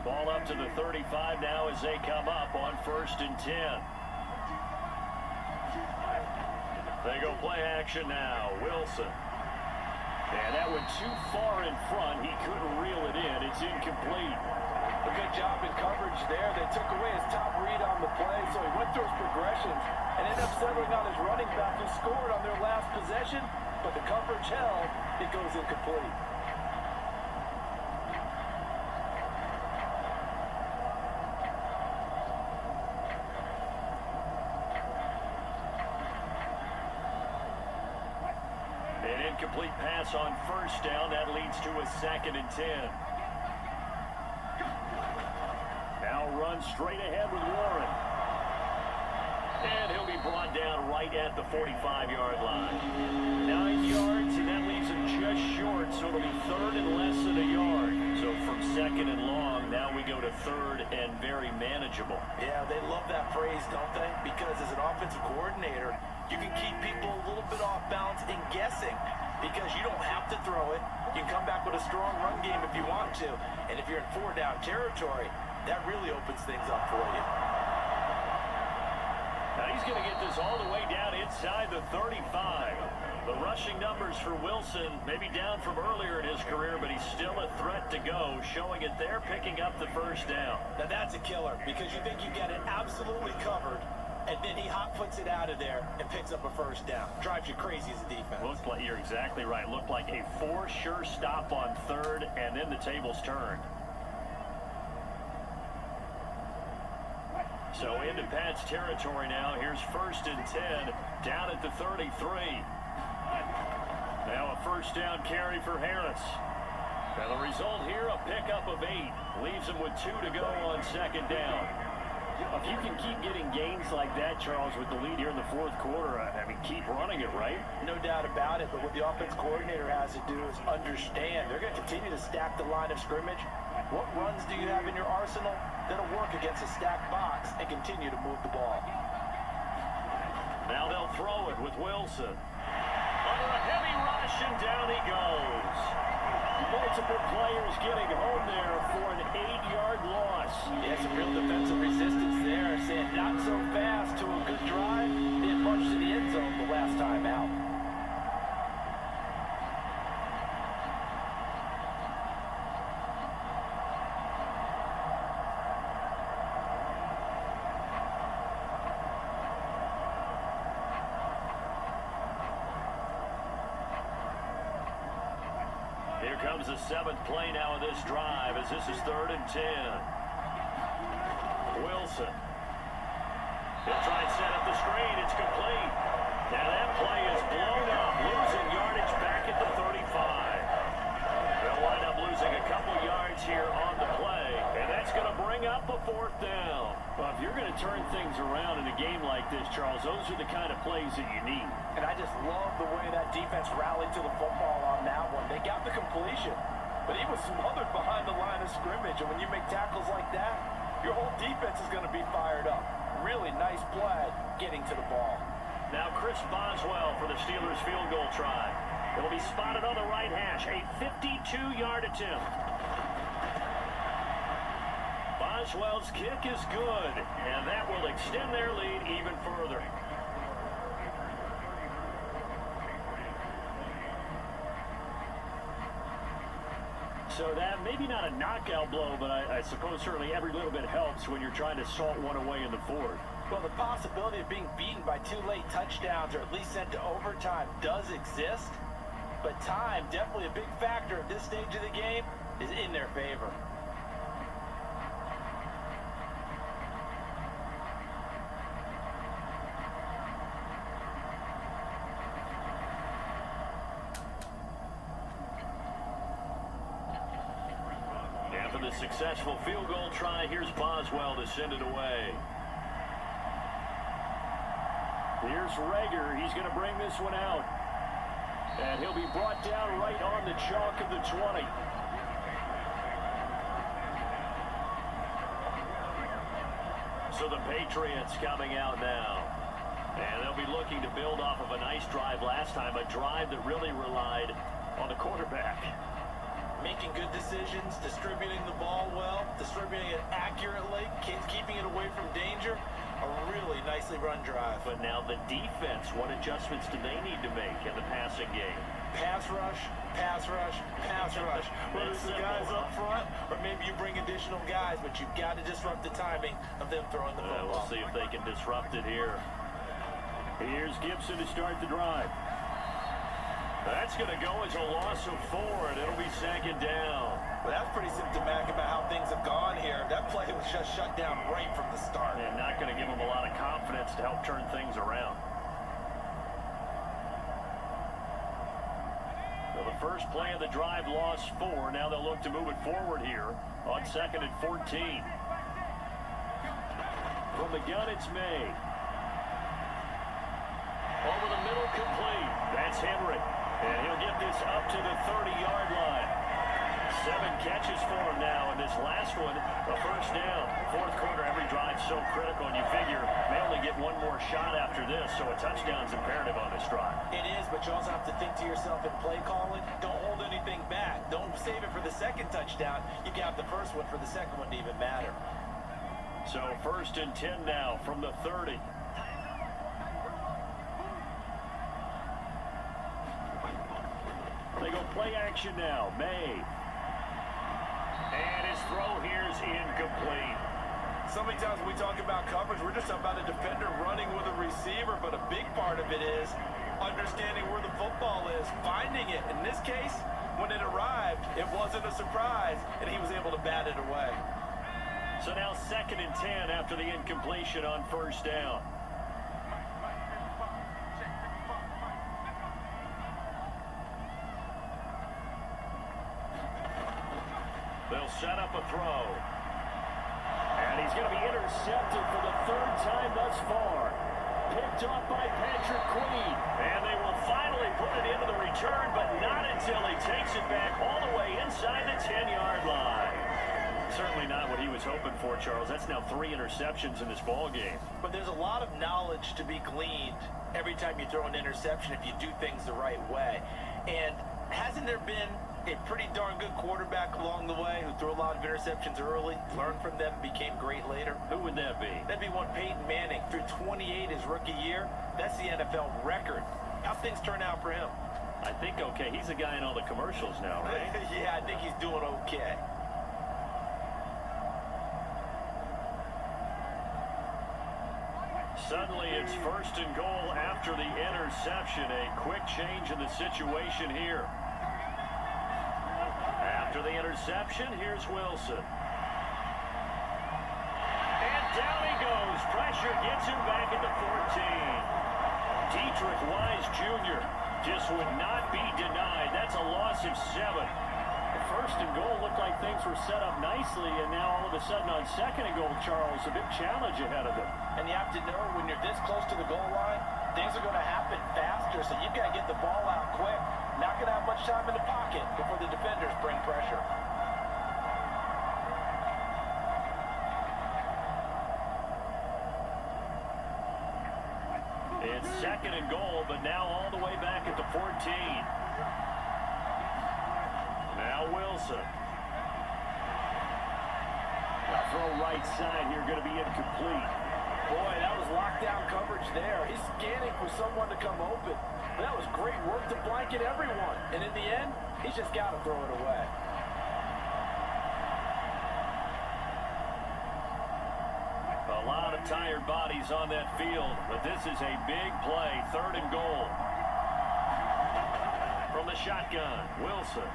Ball up to the 35 now as they come up on 1st and 10. They go play action now. Wilson. And that went too far in front. He couldn't reel it in. It's incomplete. A good job in coverage there. They took away his top read on the play, so he went through his progressions and ended up settling on his running back who scored on their last possession, but the coverage held. It goes incomplete. Incomplete pass on 1st down. That leads to a 2nd and 10. Now run straight ahead with Warren. And he'll be brought down right at the 45-yard line. 9 yards, and that leaves him just short, so it'll be 3rd and less than a yard. So from 2nd and long, now we go to 3rd and very manageable. Yeah, they love that phrase, don't they? Because as an offensive coordinator, you can keep people a little bit off balance and guessing because you don't have to throw it. You can come back with a strong run game if you want to. And if you're in 4-down territory, that really opens things up for you. Now he's going to get this all the way down inside the 35. The rushing numbers for Wilson maybe down from earlier in his career, but he's still a threat to go, showing it there, picking up the 1st down. Now that's a killer because you think you got it absolutely covered, and then he hot puts it out of there and picks up a 1st down. Drives you crazy as a defense. Looked like, you're exactly right. Looked like a for-sure stop on 3rd, and then the tables turned. So into Pat's territory now. Here's 1st and 10, down at the 33. Now a 1st down carry for Harris. And the result here, a pickup of 8. Leaves him with 2 to go on 2nd down. If you can keep getting gains like that, Charles, with the lead here in the 4th quarter, I mean, keep running it, right? No doubt about it, but what the offense coordinator has to do is understand. They're going to continue to stack the line of scrimmage. What runs do you have in your arsenal that'll work against a stacked box and continue to move the ball? Now they'll throw it with Wilson. Under a heavy rush, and multiple players getting home there for an 8-yard loss. Yeah, some real defensive resistance there. Saying not so fast to a good drive. Didn't much to the end zone the last time out. Here comes the 7th play now of this drive as this is 3rd and 10. Wilson. He'll try and set up the screen. It's complete. Now that play is blown up, losing yardage back at the 35. They'll wind up losing a couple yards here on the play, and that's going to bring up a 4th down. Well, if you're going to turn things around in a game like this, Charles, those are the kind of plays that you need. And I just love the way that defense rallied to the football on that one. They got the completion, but he was smothered behind the line of scrimmage. And when you make tackles like that, your whole defense is going to be fired up. Really nice play getting to the ball. Now Chris Boswell for the Steelers field goal try. It'll be spotted on the right hash. A 52-yard attempt. Boswell's kick is good, and that will extend their lead even further. So that maybe not a knockout blow, but I suppose certainly every little bit helps when you're trying to salt one away in the 4th. Well, the possibility of being beaten by 2 late touchdowns or at least sent to overtime does exist, but time, definitely a big factor at this stage of the game, is in their favor. After the successful field goal try, here's Boswell to send it away. Here's Rager. He's going to bring this one out. And he'll be brought down right on the chalk of the 20. So the Patriots coming out now. And they'll be looking to build off of a nice drive last time, a drive that really relied on the quarterback. Making good decisions, distributing the ball well, distributing it accurately, keeping it away from danger. A really nicely run drive. But now the defense, what adjustments do they need to make in the passing game? Pass rush, pass rush, pass rush. Whether it's the guys up front or maybe you bring additional guys, but you've got to disrupt the timing of them throwing the football. We'll see if they can disrupt it here. Here's Gibson to start the drive. That's going to go as a loss of 4, and it'll be 2nd down. Well, that's pretty symptomatic about how things have gone here. That play was just shut down right from the start. And not going to give them a lot of confidence to help turn things around. So the first play of the drive lost 4. Now they'll look to move it forward here on 2nd and 14. From the gun, it's May. Over the middle, complete. That's Henry. And he'll get this up to the 30-yard line. 7 catches for him now, and this last one, a 1st down. 4th quarter, every drive so critical, and you figure they only get one more shot after this, so a touchdown's imperative on this drive. It is, but you also have to think to yourself in play calling, don't hold anything back. Don't save it for the 2nd touchdown. You got the 1st one for the 2nd one to even matter. So 1st and 10 now from the 30. They go play action now. May. And his throw here's incomplete. So many times when we talk about coverage, we're just talking about a defender running with a receiver, but a big part of it is understanding where the football is, finding it. In this case, when it arrived, it wasn't a surprise, and he was able to bat it away. So now 2nd and 10 after the incompletion on 1st down. They'll set up a throw. And he's going to be intercepted for the 3rd time thus far. Picked off by Patrick Queen. And they will finally put it into the return, but not until he takes it back all the way inside the 10-yard line. Certainly not what he was hoping for, Charles. That's now 3 interceptions in this ball game. But there's a lot of knowledge to be gleaned every time you throw an interception if you do things the right way. And hasn't there been A pretty darn good quarterback along the way who threw a lot of interceptions early, learned from them, and became great later. Who would that be? That'd be one Peyton Manning. Threw 28 his rookie year. That's the NFL record. How'd things turn out for him? I think okay. He's a guy in all the commercials now, right? Yeah, I think he's doing okay. Suddenly it's 1st and goal after the interception. A quick change in the situation here. After the interception, here's Wilson. And down he goes. Pressure gets him back at the 14. Dietrich Wise Jr. just would not be denied. That's a loss of 7. The 1st and goal looked like things were set up nicely, and now all of a sudden on 2nd and goal, Charles, a big challenge ahead of them. And you have to know when you're this close to the goal line, things are going to happen faster, so you've got to get the ball out quick. Not going to have much time in the pocket before the defenders bring pressure. It's 2nd and goal, but now all the way back at the 14. Now Wilson. The throw right side here going to be incomplete. Boy, that was lockdown coverage there. He's scanning for someone to come open. That was great work to blanket everyone. And in the end, he's just got to throw it away. A lot of tired bodies on that field, but this is a big play. 3rd and goal. From the shotgun, Wilson.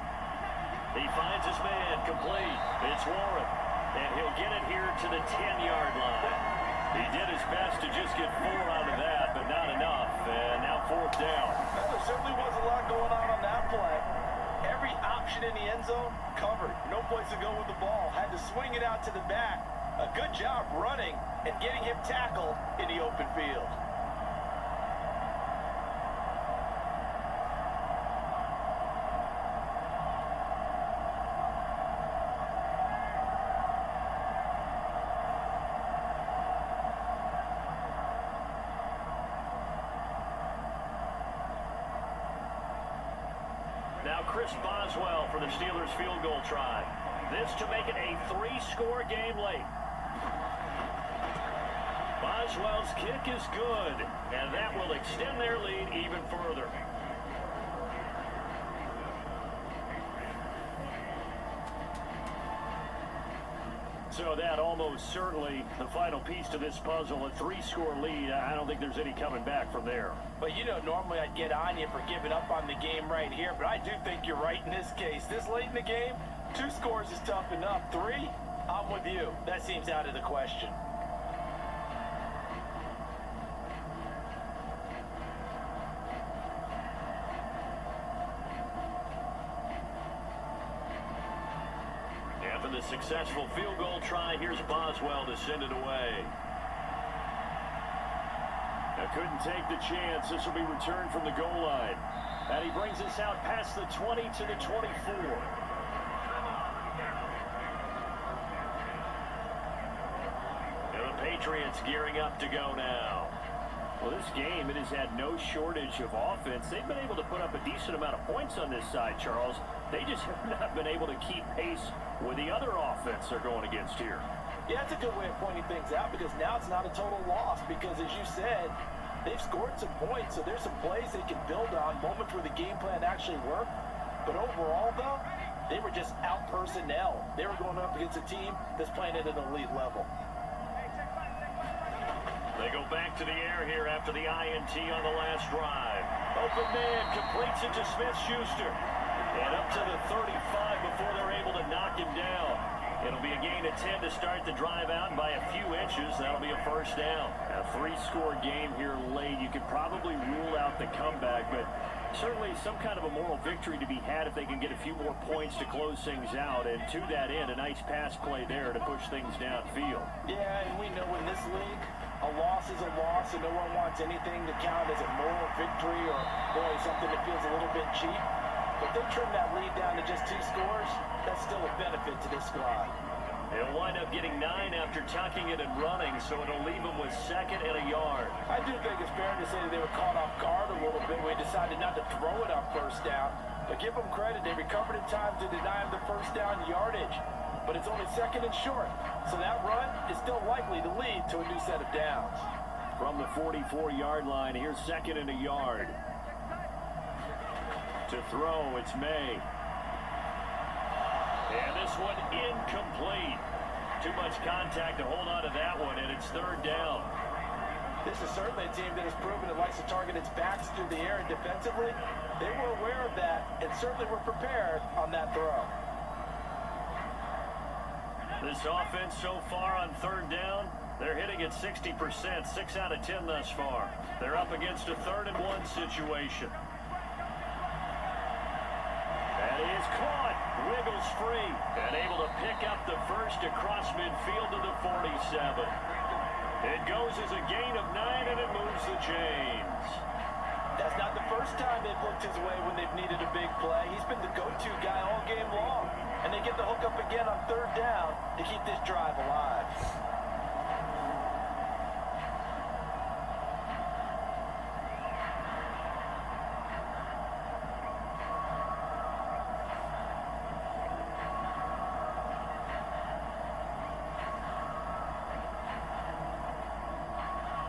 He finds his man, complete. It's Warren, and he'll get it here to the 10-yard line. He did his best to just get 4 out of that, but not enough. And now 4th down. There certainly was a lot going on that play. Every option in the end zone covered. No place to go with the ball. Had to swing it out to the back. A good job running and getting him tackled in the open field. Now Chris Boswell for the Steelers field goal try. This to make it a 3-score game late. Boswell's kick is good, and that will extend their lead even further. So that almost certainly the final piece to this puzzle, a 3-score lead. I don't think there's any coming back from there. But you know, normally I'd get on you for giving up on the game right here, but I do think you're right in this case. This late in the game, 2 scores is tough enough. 3, I'm with you. That seems out of the question. After the successful field goal try, here's Boswell to send it away. Now couldn't take the chance. This will be returned from the goal line. And he brings us out past the 20 to the 24. And the Patriots gearing up to go now. Well, this game, it has had no shortage of offense. They've been able to put up a decent amount of points on this side, Charles. They just have not been able to keep pace with the other offense they're going against here. Yeah, that's a good way of pointing things out because now it's not a total loss because, as you said, they've scored some points, so there's some plays they can build on, moments where the game plan actually worked. But overall, though, they were just out personnel. They were going up against a team that's playing at an elite level. They go back to the air here after the INT on the last drive. Open man completes it to Smith-Schuster. And up to the 35 before they're able to knock him down. It'll be a gain of 10 to start the drive out, and by a few inches, that'll be a 1st down. A 3-score game here late. You could probably rule out the comeback, but certainly some kind of a moral victory to be had if they can get a few more points to close things out. And to that end, a nice pass play there to push things downfield. Yeah, and we know in this league, a loss is a loss, and no one wants anything to count as a moral victory or, boy, something that feels a little bit cheap. If they trim that lead down to just 2 scores, that's still a benefit to this squad. They'll wind up getting 9 after tucking it and running, so it'll leave them with 2nd and a yard. I do think it's fair to say that they were caught off guard a little bit when they decided not to throw it on 1st down. But give them credit, they recovered in time to deny him the first down yardage. But it's only second and short, so that run is still likely to lead to a new set of downs. From the 44-yard line, here's second and a yard. To throw, it's May. And this one incomplete. Too much contact to hold on to that one, and it's third down. This is certainly a team that has proven it likes to target its backs through the air, and defensively, they were aware of that and certainly were prepared on that throw. This offense so far on third down, they're hitting at 60%, 6 out of 10 thus far. They're up against a 3rd and 1 situation. That is caught, wiggles free, and able to pick up the first across midfield to the 47. It goes as a gain of 9, and it moves the chains. That's not the first time they've looked his way when they've needed a big play. He's been the go-to guy all game long. And they get the hook up again on third down to keep this drive alive.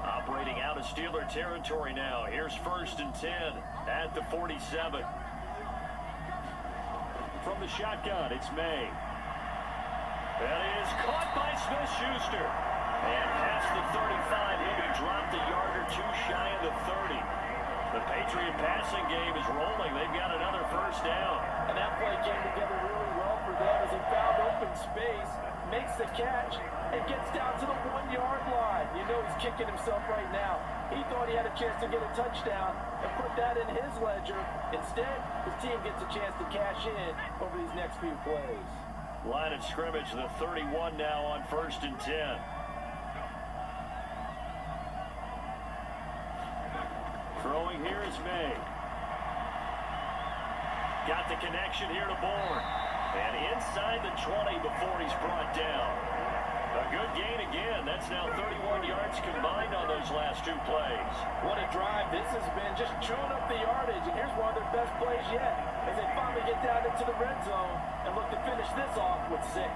Operating out of Steeler territory now. Here's 1st and 10 at the 47. From the shotgun, it's May. That is caught by Smith-Schuster. And past the 35, he'll be dropped a yard or two shy of the 30. The Patriot passing game is rolling. They've got another first down. And that play came together really well for them as he found open space, makes the catch, and gets down to the 1-yard line. You know he's kicking himself right now. He thought he had a chance to get a touchdown and put that in his ledger. Instead, his team gets a chance to cash in over these next few plays. Line of scrimmage, the 31 now on 1st and 10. Throwing here is May. Got the connection here to Bourne. And inside the 20 before he's brought down. A good gain again. That's now 31 yards combined on those last 2 plays. What a drive this has been, just chewing up the yardage. And here's one of their best plays yet as they finally get down into the red zone and look to finish this off with 6.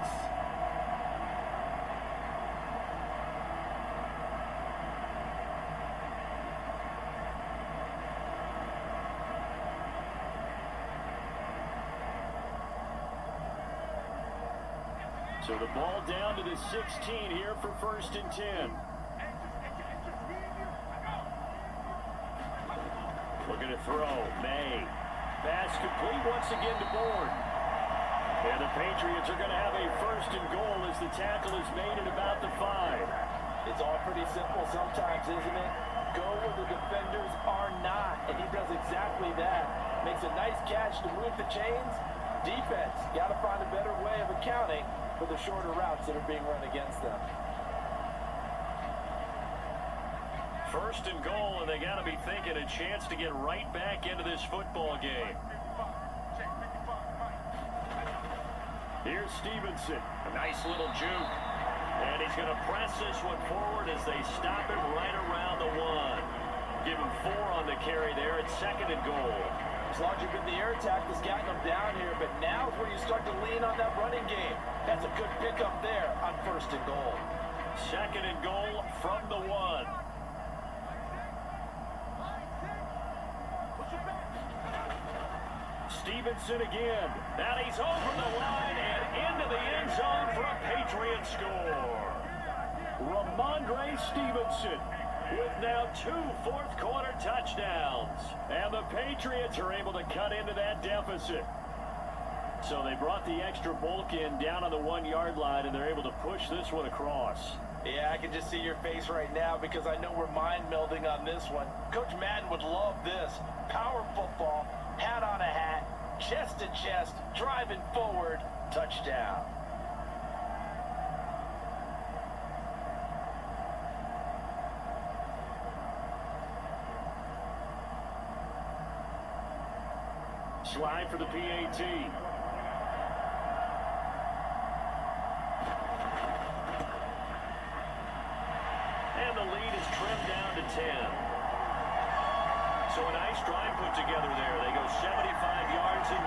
So the ball down to the 16 here for 1st and 10. Looking to throw, May. Pass complete once again to Bourne. And the Patriots are going to have a 1st and goal as the tackle is made at about the 5. It's all pretty simple sometimes, isn't it? Go where the defenders are not, and he does exactly that. Makes a nice catch to move the chains. Defense, got to find a better way of accounting for the shorter routes that are being run against them. 1st and goal, and they got to be thinking a chance to get right back into this football game. Here's Stevenson. A nice little juke. And he's going to press this one forward as they stop him right around the 1. Give him 4 on the carry there. It's 2nd and goal. As long as you've been the air attack that's gotten them down here, but now is where you start to lean on that running game. That's a good pickup there on 1st and goal. 2nd and goal from the 1. Stevenson again. Now he's over the line and into the end zone for a Patriot score. Ramondre Stevenson with now 2 fourth-quarter touchdowns. And the Patriots are able to cut into that deficit. So they brought the extra bulk in down on the 1-yard line, and they're able to push this one across. Yeah, I can just see your face right now because I know we're mind melding on this one. Coach Madden would love this. Power football, hat on a hat, chest to chest, driving forward, touchdown. Slide for the PAT. And the lead is trimmed down to 10. So a nice drive put together there. They go 75 yards in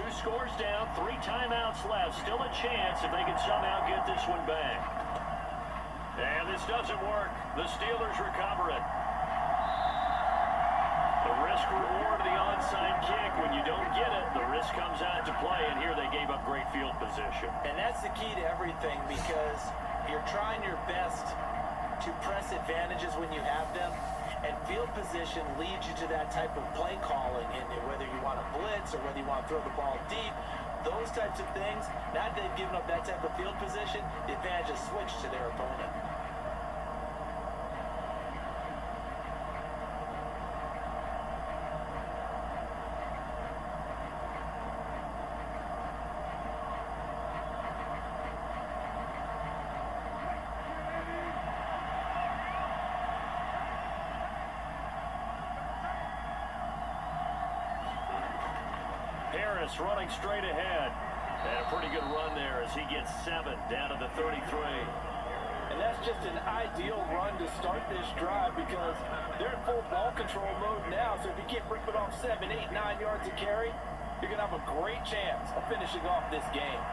2 scores down, 3 timeouts left. Still a chance if they can somehow get this one back. And this doesn't work. The Steelers recover it. The risk reward of the onside kick. When you don't get it, the risk comes out to play, and here they gave up great field position. And that's the key to everything, because you're trying your best to press advantages when you have them, and field position leads you to that type of play calling, and whether you want to blitz or whether you want to throw the ball deep, those types of things. Now that they've given up that type of field position, the advantage is switched to their opponent. Harris running straight ahead. And a pretty good run there as he gets 7 down to the 33. And that's just an ideal run to start this drive, because they're in full ball control mode now. So if you keep ripping off 7, 8, 9 yards to carry, you're going to have a great chance of finishing off this game.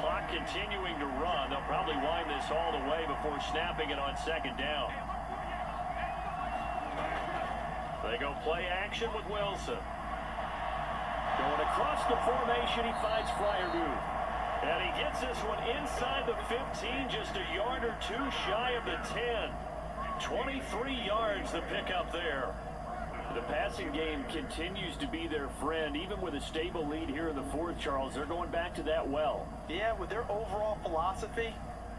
Clock continuing to run. They'll probably wind this all the way before snapping it on 2nd down. They go play action with Wilson. Going across the formation, he finds Fryermuth. And he gets this one inside the 15, just a yard or 2 shy of the 10. 23 yards the pickup there. The passing game continues to be their friend, even with a stable lead here in the 4th, Charles. They're going back to that well. Yeah, with their overall philosophy,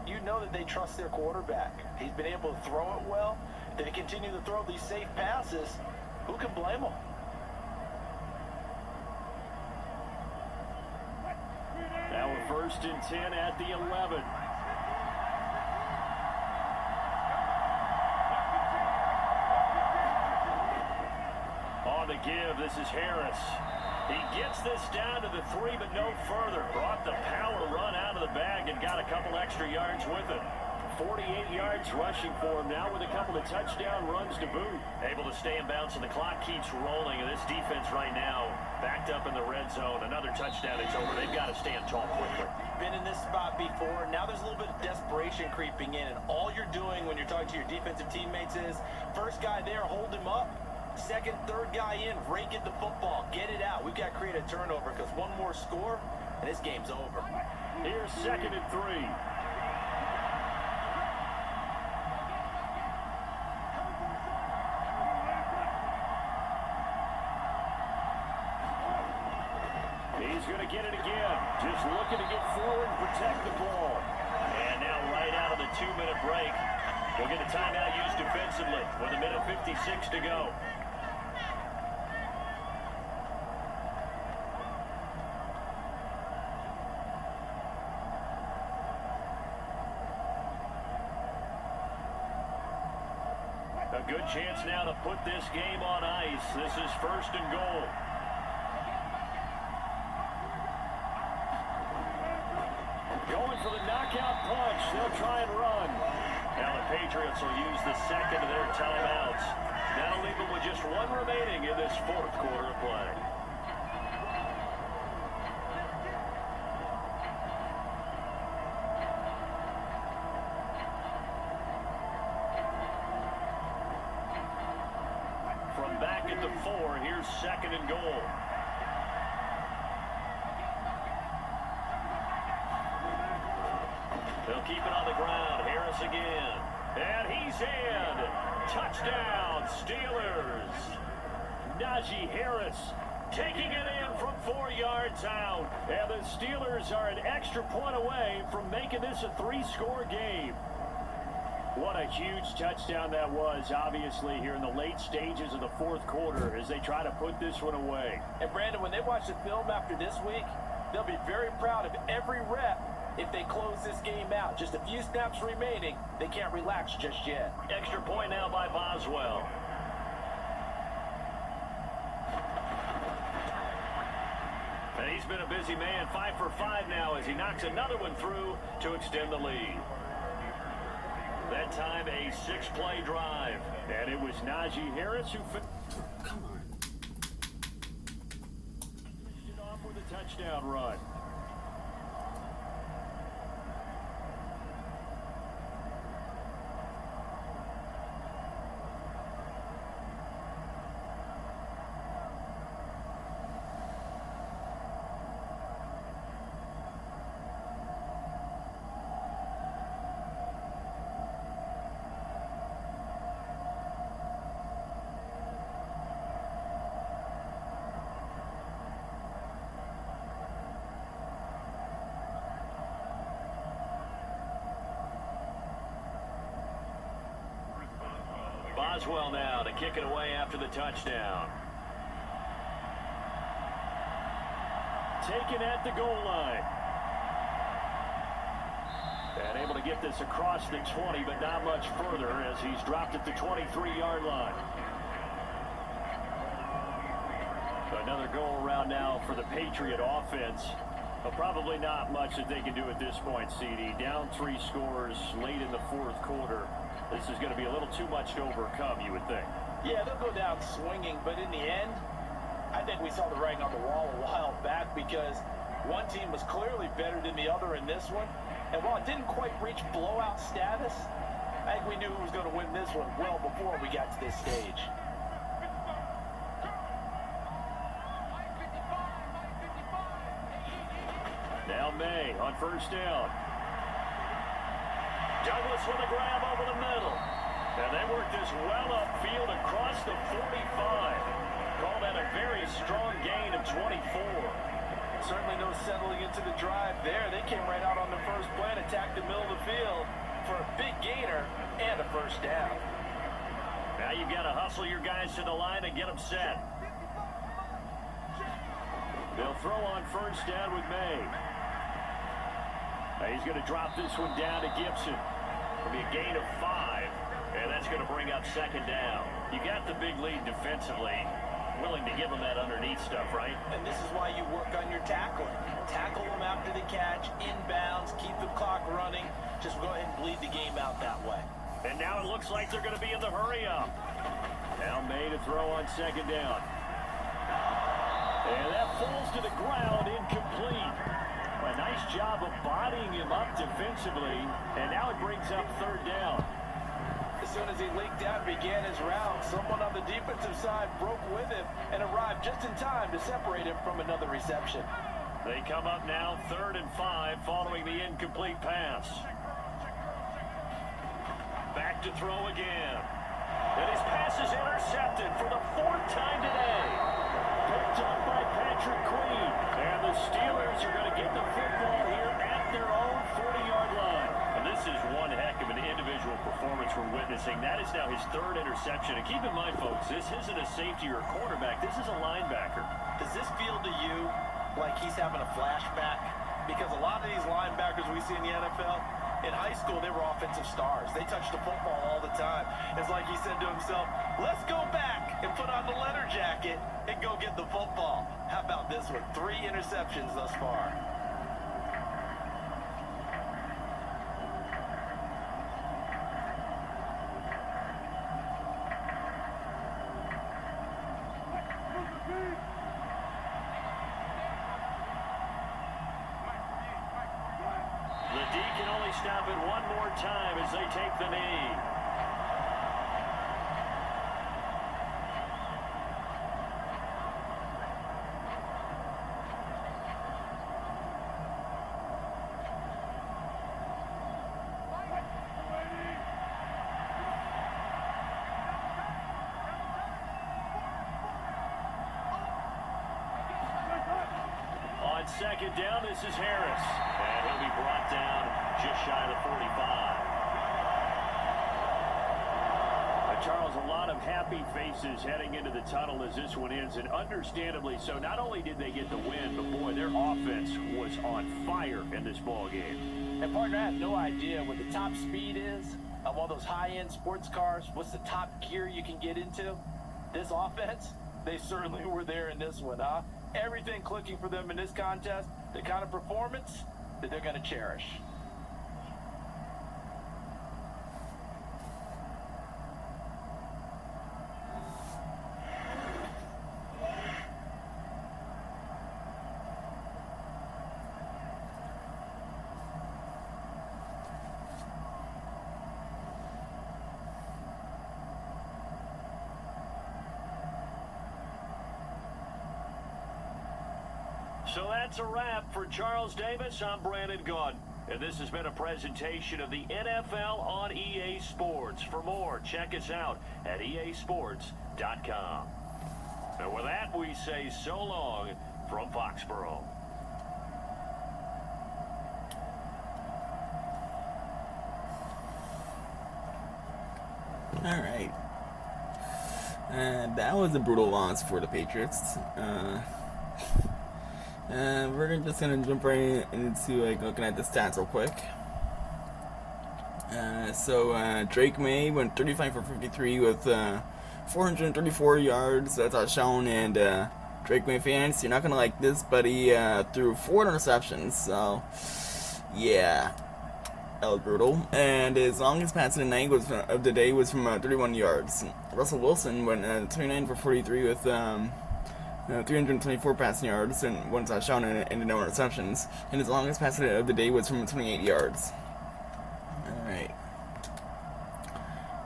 you know that they trust their quarterback. He's been able to throw it well. They continue to throw these safe passes. Who can blame them? Now a 1st and 10 at the 11. On the give, this is Harris. He gets this down to the 3, but no further. Brought the power run out of the bag and got a couple extra yards with it. 48 yards rushing for him now with a couple of touchdown runs to boot. Able to stay in bounds, and the clock keeps rolling. And this defense right now backed up in the red zone. Another touchdown, it's over. They've got to stand tall quickly. Been in this spot before. Now there's a little bit of desperation creeping in. And all you're doing when you're talking to your defensive teammates is, first guy there, hold him up. 2nd, 3rd guy in, rake at the football. Get it out. We've got to create a turnover, because one more score, and this game's over. Here's 2nd and 3. He's going to get it again. Just looking to get forward and protect the ball. And now right out of the 2-minute break, we'll get a timeout used defensively with 1:56 to go. A good chance now to put this game on ice. This is 1st and goal. Going for the knockout punch. They'll try and run. Now the Patriots will use the 2nd of their timeouts. That'll leave them with just 1 remaining in this 4th quarter of play. From back at the 4, here's 2nd and goal. They'll keep it on the ground. Harris again. And he's in. Touchdown, Steelers. Najee Harris taking it in from 4 yards out. And the Steelers are an extra point away from making this a 3-score game. What a huge touchdown that was, obviously, here in the late stages of the 4th quarter as they try to put this one away. And, Brandon, when they watch the film after this week, they'll be very proud of every rep. If they close this game out, just a few snaps remaining, they can't relax just yet. Extra point now by Boswell. And he's been a busy man, 5 for 5 now as he knocks another one through to extend the lead. That time a 6-play drive. And it was Najee Harris who... Come on. touchdown run. Boswell now to kick it away after the touchdown. Taken at the goal line. And able to get this across the 20, but not much further as he's dropped at the 23-yard line. So another goal around now for the Patriot offense. But probably not much that they can do at this point, CD. Down 3 scores late in the fourth quarter. This is going to be a little too much to overcome, you would think. Yeah, they'll go down swinging, but in the end, I think we saw the writing on the wall a while back because one team was clearly better than the other in this one. And while it didn't quite reach blowout status, I think we knew who was going to win this one well before we got to this stage. Now May on first down. Douglas with a grab over the middle. And they work this well upfield across the 45. Call that a very strong gain of 24. Certainly no settling into the drive there. They came right out on the first play and attacked the middle of the field for a big gainer and a first down. Now you've got to hustle your guys to the line and get them set. They'll throw on first down with May. Now he's going to drop this one down to Gibson. It'll be a gain of 5, and that's going to bring up second down. You got the big lead defensively. Willing to give them that underneath stuff, right? And this is why you work on your tackling. Tackle them after the catch, inbounds, keep the clock running. Just go ahead and bleed the game out that way. And now it looks like they're going to be in the hurry up. Now May to throw on second down. And that falls to the ground, incomplete. A nice job of bodying him up defensively, and now it brings up third down. As soon as he leaked out and began his route, someone on the defensive side broke with him and arrived just in time to separate him from another reception. They come up now 3rd and 5 following the incomplete pass. Back to throw again. And his pass is intercepted for the 4th time today. Picked up by Patrick Queen. And the Steelers are going to get the football here at their own 40-yard line. And this is one heck of an individual performance we're witnessing. That is now his 3rd interception. And keep in mind, folks, this isn't a safety or a cornerback. This is a linebacker. Does this feel to you like he's having a flashback? Because a lot of these linebackers we see in the NFL, in high school, they were offensive stars. They touched the football all the time. It's like he said to himself, let's go back and put on the leather jacket and go get the football. How about this one? 3 interceptions thus far. The D can only stop it one more time as they take the knee. On second down, this is Harris. And he'll be brought down just shy of the 45. Charles, a lot of happy faces heading into the tunnel as this one ends, and understandably so. Not only did they get the win, but boy, their offense was on fire in this ball game. And partner, I have no idea what the top speed is on one of those high-end sports cars. What's the top gear you can get into? This offense, they certainly were there in this one, huh? Everything clicking for them in this contest, the kind of performance that they're going to cherish. So that's a wrap for Charles Davis. I'm Brandon Gaudin. And this has been a presentation of the NFL on EA Sports. For more, check us out at easports.com. And with that, we say so long from Foxborough. All right. That was a brutal loss for the Patriots. We're just gonna jump right into looking at the stats real quick. So Drake May went 35 for 53 with 434 yards. That's all shown. And Drake May fans, you're not gonna like this, but he threw 4 interceptions. So yeah, that was brutal. And his longest pass of the day was from 31 yards. Russell Wilson went 29 for 43 with 324 passing yards and 1 touchdown and no interceptions. And his longest pass of the day was from 28 yards. Alright.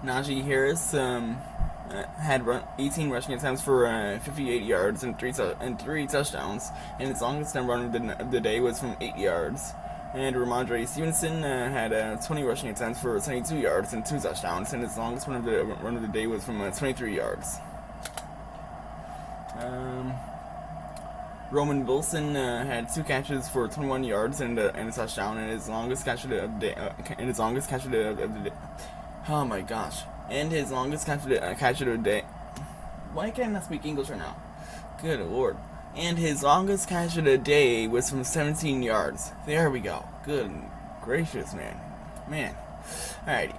Najee Harris had 18 rushing attempts for 58 yards and 3 touchdowns. And his longest run of the day was from 8 yards. And Ramondre Stevenson had 20 rushing attempts for 72 yards and 2 touchdowns. And his longest run of the day was from 23 yards. Roman Wilson had 2 catches for 21 yards and a touchdown, and his longest catch of the day. Oh my gosh! And his longest catch of the day. Why can't I speak English right now? Good Lord! And his longest catch of the day was from 17 yards. There we go. Good gracious, man. Alright,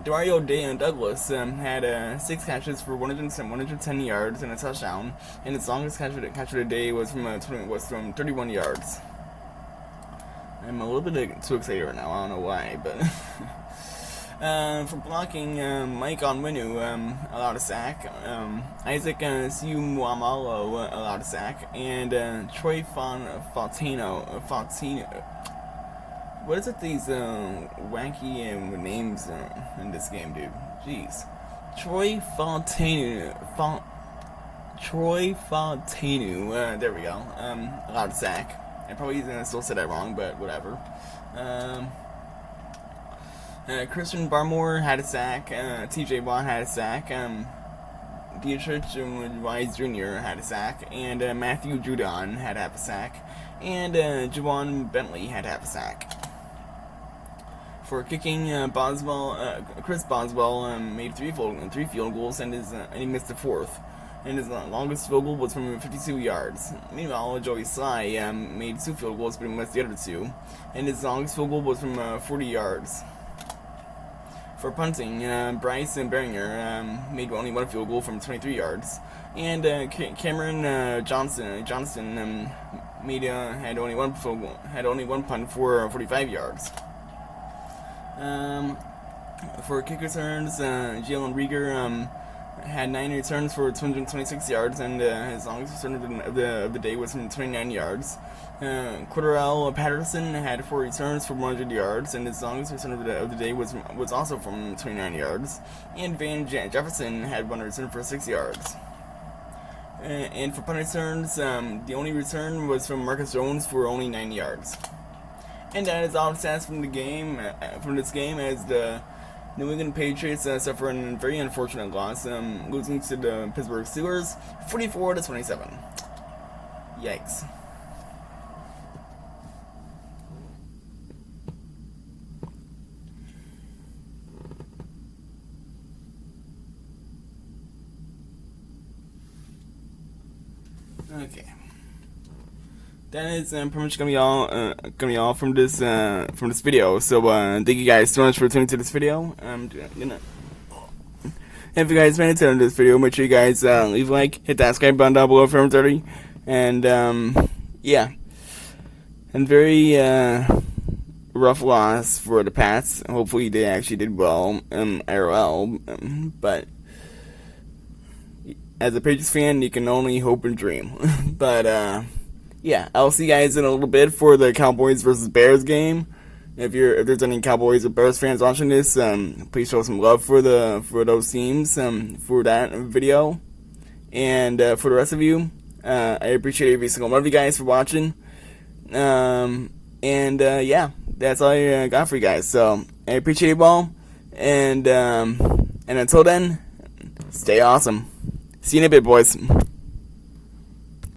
Dario Douglas had 6 catches for 110 yards and a touchdown, and his longest catch of the day was from 31 yards. I'm a little bit too excited right now. I don't know why, but for blocking, Mike Onwenu allowed a sack. Isaac Siumuamalo allowed a sack, and Troy Fautino. What is it, these wacky names in this game, dude? Jeez. Troy Fautino. There we go. Allowed a sack. I probably still said that wrong, but whatever. Christian Barmore had a sack. TJ Watt had a sack. Dietrich Wise Jr. had a sack. And Matthew Judon had half a sack. And Juwan Bentley had half a sack. For kicking, Chris Boswell made 3 field goals, and he missed the 4th. And his longest field goal was from 52 yards. Meanwhile, Joey Sly made 2 field goals, but he missed the other 2. And his longest field goal was from 40 yards. For punting, Bryce Beringer made only 1 field goal from 23 yards. And Cameron Johnson had only 1 punt for 45 yards. For kick returns, Jalen Rieger had 9 returns for 226 yards, and his longest return of the day was from 29 yards. Cordarrelle Patterson had 4 returns for 100 yards, and his longest return of the day was also from 29 yards. And Van Jefferson had 1 return for 6 yards. And for punt returns, the only return was from Marcus Jones for only 9 yards. And that is all the stats from this game, as the New England Patriots suffer a very unfortunate loss, losing to the Pittsburgh Steelers 44-27. Yikes. Okay. That is pretty much gonna be all from this video. So thank you guys so much for tuning to this video. If you guys made it to this video, make sure you guys leave a like, hit that subscribe button down below for everybody, and yeah, and very rough loss for the Pats. Hopefully they actually did well IRL, but as a Patriots fan, you can only hope and dream. But yeah, I'll see you guys in a little bit for the Cowboys versus Bears game. If there's any Cowboys or Bears fans watching this, please show some love for those teams for that video. And for the rest of you, I appreciate every single one of you guys for watching. Yeah, that's all I got for you guys. So I appreciate you all, and until then, stay awesome. See you in a bit, boys.